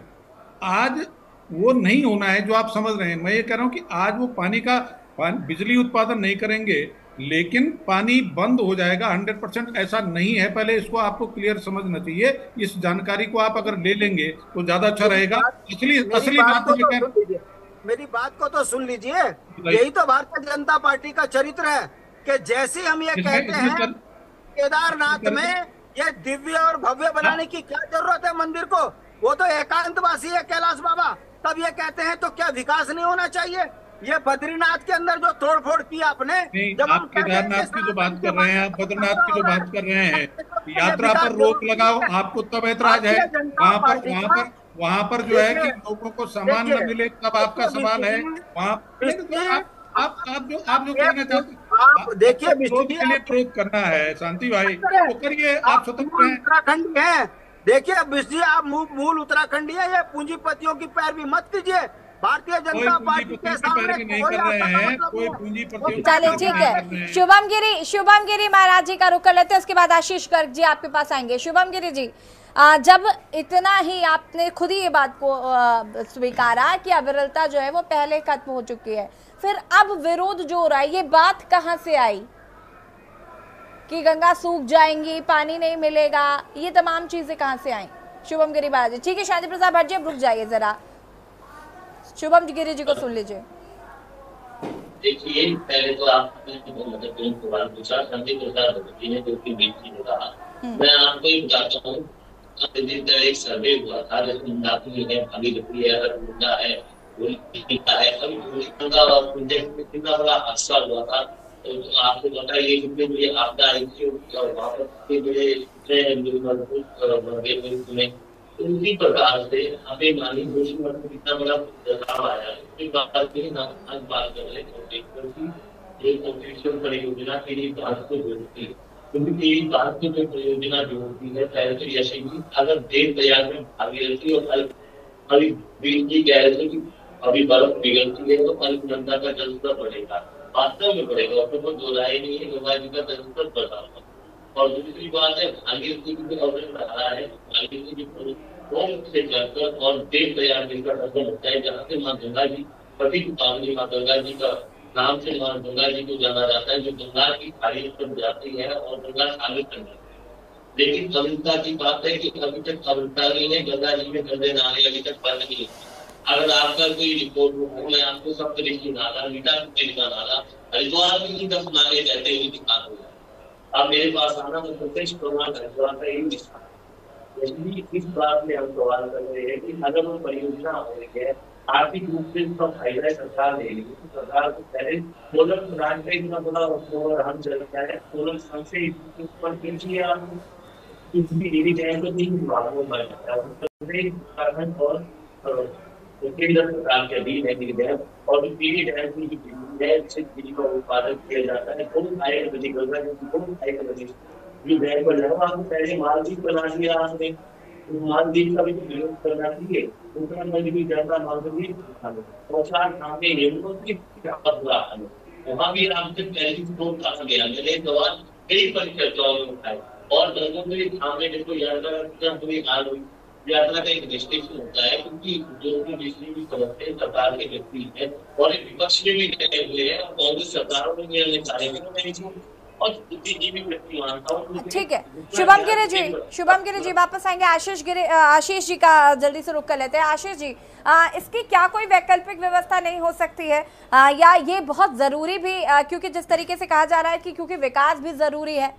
आज वो नहीं होना है जो आप समझ रहे हैं। मैं ये कह रहा हूँ कि आज वो बिजली उत्पादन नहीं करेंगे, लेकिन पानी बंद हो जाएगा 100%। ऐसा नहीं है, पहले इसको आपको क्लियर समझना चाहिए। इस जानकारी को आप अगर ले लेंगे तो ज्यादा अच्छा रहेगा। असली बात मेरी बात को तो सुन लीजिए। यही तो भारतीय जनता पार्टी का चरित्र है कि जैसे हम ये कहते हैं केदारनाथ में ये दिव्य और भव्य बनाने की क्या जरूरत है मंदिर को, वो तो एकांतवासी है कैलाश बाबा, तब ये कहते हैं तो क्या विकास नहीं होना चाहिए? ये बद्रीनाथ के अंदर जो तोड़फोड़ की आपने, जब आप केदारनाथ की जो बात कर रहे हैं, आप बद्रीनाथ की जो बात कर रहे हैं, यात्रा पर रोक लगाओ, आपको तब ऐतराज है। वहाँ पर जो है कि लोगों को सामान न मिले, तब आपका सवाल है। वहाँ आप जो कहना चाहते हैं, देखिए के लिए प्रयोग करना है शांति भाई, तो करिए। आप स्वतंत्र हैं, उत्तराखंड है। देखिए बिस्जी, आप मूल उत्तराखंडी है। ये पूंजीपतियों की पैरवी मत कीजिए। भारतीय जनता पार्टी के सामने नहीं कर रहे हैं कोई पूंजीपतियों। चलिए ठीक है, शुभम गिरी महाराज जी का रुख कर लेते हैं, उसके बाद आशीष गर्ग जी आपके पास आएंगे। शुभम गिरी जी, जब इतना ही आपने खुद ही ये बात को स्वीकारा कि अविरलता जो है वो पहले खत्म हो चुकी है, फिर अब विरोध जो हो रहा है, ये बात कहाँ से आई कि गंगा सूख जाएंगी, पानी नहीं मिलेगा, ये तमाम चीजें कहाँ से आई? शुभम गिरी महाराज जी, ठीक है। शांति प्रसाद भट्ट जी रुक जाइए जरा, शुभम गिरी जी को सुन लीजिए। देखिए, पहले तो आपने महत्वपूर्ण सवाल पूछा, शांति प्रसाद भट्ट जी ने जो कि बीच में कहा, मैं आपको ये बताता हूँ। एक सर्वे हुआ था, जैसे मंदाकिनी है, भागीरथी है, अरकुंडा है, है, अभी प्रोजेक्ट में कितना बड़ा हादसा हुआ था। तो आपको पता है कितने बड़े आपदा आई थी, वहाँ पर कितने बड़े उसी प्रकार से हमें मानी कितना बड़ा बदलाव आया। बात कर रहे परियोजना के लिए बात को जोड़ती है, क्योंकि मेरी बात की जो परियोजना जो होती है, पहले तो जैसे कि अगर देव प्रयाग में भागीरथी और अभी बिजली कह रहे थे कि अभी बर्फ पिघलती है तो अलकनंदा का जलस्तर बढ़ेगा, वास्तव में बढ़ेगा, उसमें कोई दो राय नहीं है। गंगा जी का जलस्तर बढ़ रहा है। और दूसरी बात है, भागीरथी की जो अवसर रहा है, भागीरथी की से चलकर और देव प्रयाग जिनका दर्शन होता है, जहाँ से माँ गंगा जी पति की पावनी माँ गंगा जी का नाम से माँ गंगा जी को जाना जाता है, जो गंगा की खाड़ी पर जाती है और गंगा सागर बन जाती है। लेकिन अविरलता की बात है कि अभी तक अविरलता नहीं है, गंगा जी में गंदे नाले अभी तक बंद नहीं है। अगर आपका कोई रिपोर्ट हो, मैं आपको सप्तऋषि नाला, मीठा का नाला, हरिद्वार में ही 10 नाले रहते हुए दिखा दूंगा। आप मेरे पास आना, मैं प्रत्यक्ष प्रमाण हरिद्वार का यही दिखा। इस बात में हम सवाल कर रहे हैं कि अगर वो परियोजना हो रही है, आर्थिक रूप से उसका फायदा सरकार ले रही है, सरकार को पहले सोलर प्लांट का इतना बड़ा हम चलता है, सोलर प्लांट से ऊपर कीजिए आप कुछ भी डेरी डैम को 3 भागों में जाता है। उत्तराखंड और केंद्र सरकार के अधीन है डेरी डैम, और डेरी डैम की जो है जिससे बिजली का उत्पादन किया जाता है, बहुत हाई बिजली गंगा जो बहुत हाई बिजली जो डैम पर लगा, आपको पहले माल भी बना दिया आपने, मालदीव का भी विरोध करना चाहिए, उत्तराखंड भी जैसा मालदीव वहाँ भी आपसे पहली स्रोत कहा गया। मैंने सवाल कई परिचर्चाओं में उठाए और गंगोत्री धाम में देखो यात्रा हुई यात्रा का एक डिस्टिंक्शन होता है, क्योंकि जो भी जितनी भी समस्या सरकार के व्यक्ति है और एक विपक्ष में भी गए हुए हैं और कांग्रेस सरकारों में भी अन्य कार्य और बुद्धिजीवी व्यक्ति मानता हूँ। ठीक है, शुभम गिरी जी वापस आएंगे। आशीष जी का जल्दी से रुक कर लेते हैं। आशीष जी, इसकी क्या कोई वैकल्पिक व्यवस्था नहीं हो सकती है, या ये बहुत जरूरी भी, क्योंकि जिस तरीके से कहा जा रहा है कि क्योंकि विकास भी जरूरी है?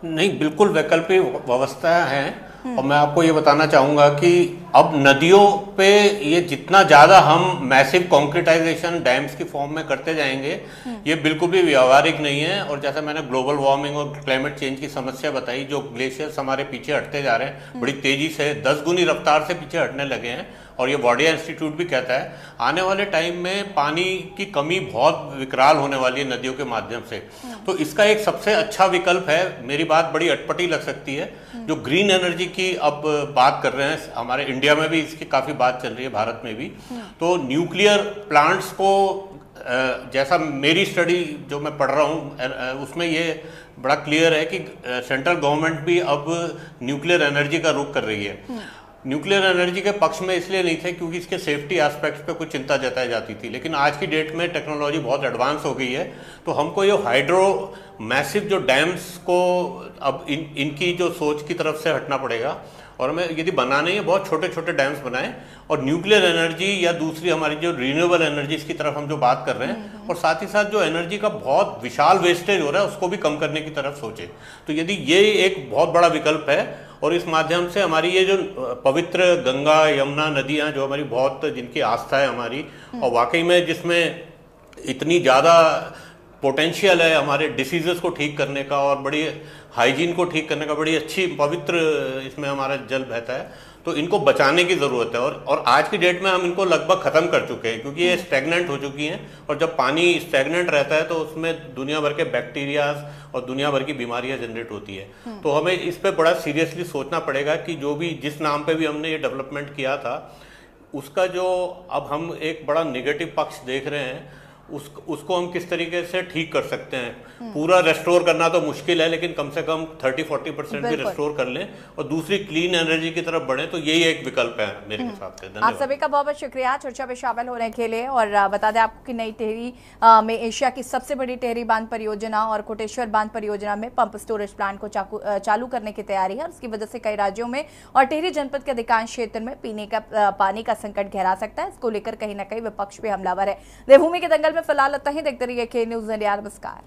नहीं, बिल्कुल वैकल्पिक व्यवस्था है। और मैं आपको ये बताना चाहूंगा कि अब नदियों पे ये जितना ज्यादा हम मैसिव कॉन्क्रीटाइजेशन डैम्स की फॉर्म में करते जाएंगे, ये बिल्कुल भी व्यवहारिक नहीं है। और जैसा मैंने ग्लोबल वार्मिंग और क्लाइमेट चेंज की समस्या बताई, जो ग्लेशियर्स हमारे पीछे हटते जा रहे हैं बड़ी तेजी से, 10 गुनी रफ्तार से पीछे हटने लगे हैं। और ये वाडिया इंस्टीट्यूट भी कहता है आने वाले टाइम में पानी की कमी बहुत विकराल होने वाली है नदियों के माध्यम से। तो इसका एक सबसे अच्छा विकल्प है, मेरी बात बड़ी अटपटी लग सकती है, जो ग्रीन एनर्जी की अब बात कर रहे हैं, हमारे इंडिया में भी इसकी काफी बात चल रही है, भारत में भी। तो न्यूक्लियर प्लांट्स को, जैसा मेरी स्टडी जो मैं पढ़ रहा हूँ उसमें ये बड़ा क्लियर है कि सेंट्रल गवर्नमेंट भी अब न्यूक्लियर एनर्जी का रुख कर रही है। न्यूक्लियर एनर्जी के पक्ष में इसलिए नहीं थे क्योंकि इसके सेफ्टी एस्पेक्ट्स पे कुछ चिंता जताई जाती थी, लेकिन आज की डेट में टेक्नोलॉजी बहुत एडवांस हो गई है, तो हमको ये हाइड्रो मैसिव जो डैम्स को अब इनकी जो सोच की तरफ से हटना पड़ेगा। और हमें यदि बनाने ही बहुत छोटे छोटे डैम्स बनाएं और न्यूक्लियर एनर्जी या दूसरी हमारी जो रिन्यूएबल एनर्जीज की तरफ हम जो बात कर रहे हैं, और साथ ही साथ जो एनर्जी का बहुत विशाल वेस्टेज हो रहा है उसको भी कम करने की तरफ सोचे। तो यदि ये एक बहुत बड़ा विकल्प है और इस माध्यम से हमारी ये जो पवित्र गंगा यमुना नदियाँ जो हमारी बहुत जिनकी आस्था है हमारी, और वाकई में जिसमें इतनी ज़्यादा पोटेंशियल है हमारे डिसीजेस को ठीक करने का और बड़ी हाइजीन को ठीक करने का, बड़ी अच्छी पवित्र इसमें हमारा जल बहता है, तो इनको बचाने की ज़रूरत है। और आज की डेट में हम इनको लगभग ख़त्म कर चुके हैं क्योंकि ये स्टैग्नेंट हो चुकी हैं, और जब पानी स्टैग्नेंट रहता है तो उसमें दुनिया भर के बैक्टीरियाज और दुनिया भर की बीमारियां जनरेट होती है। तो हमें इस पर बड़ा सीरियसली सोचना पड़ेगा कि जो भी जिस नाम पे भी हमने ये डेवलपमेंट किया था, उसका जो अब हम एक बड़ा नेगेटिव पक्ष देख रहे हैं उसको हम किस तरीके से ठीक कर सकते हैं। पूरा रेस्टोर करना तो मुश्किल है, लेकिन कम से कम 30-40% भी रेस्टोर कर लें और दूसरी क्लीन एनर्जी की तरफ बढ़ें, तो यही एक विकल्प है मेरे हिसाब से। आप सभी का बहुत बहुत शुक्रिया चर्चा में शामिल होने के लिए। और बता दें आपको कि नई टिहरी में एशिया की सबसे बड़ी टिहरी बांध परियोजना और कोटेश्वर बांध परियोजना में पंप स्टोरेज प्लांट को चालू करने की तैयारी है। उसकी वजह से कई राज्यों में और टिहरी जनपद के अधिकांश क्षेत्र में पीने का पानी का संकट गहरा सकता है। इसको लेकर कहीं ना कहीं विपक्ष भी हमलावर है। देवभूमि के दंगल में फिलहाल इतना ही। देखते रहिए के न्यूज़ इंडिया। नमस्कार।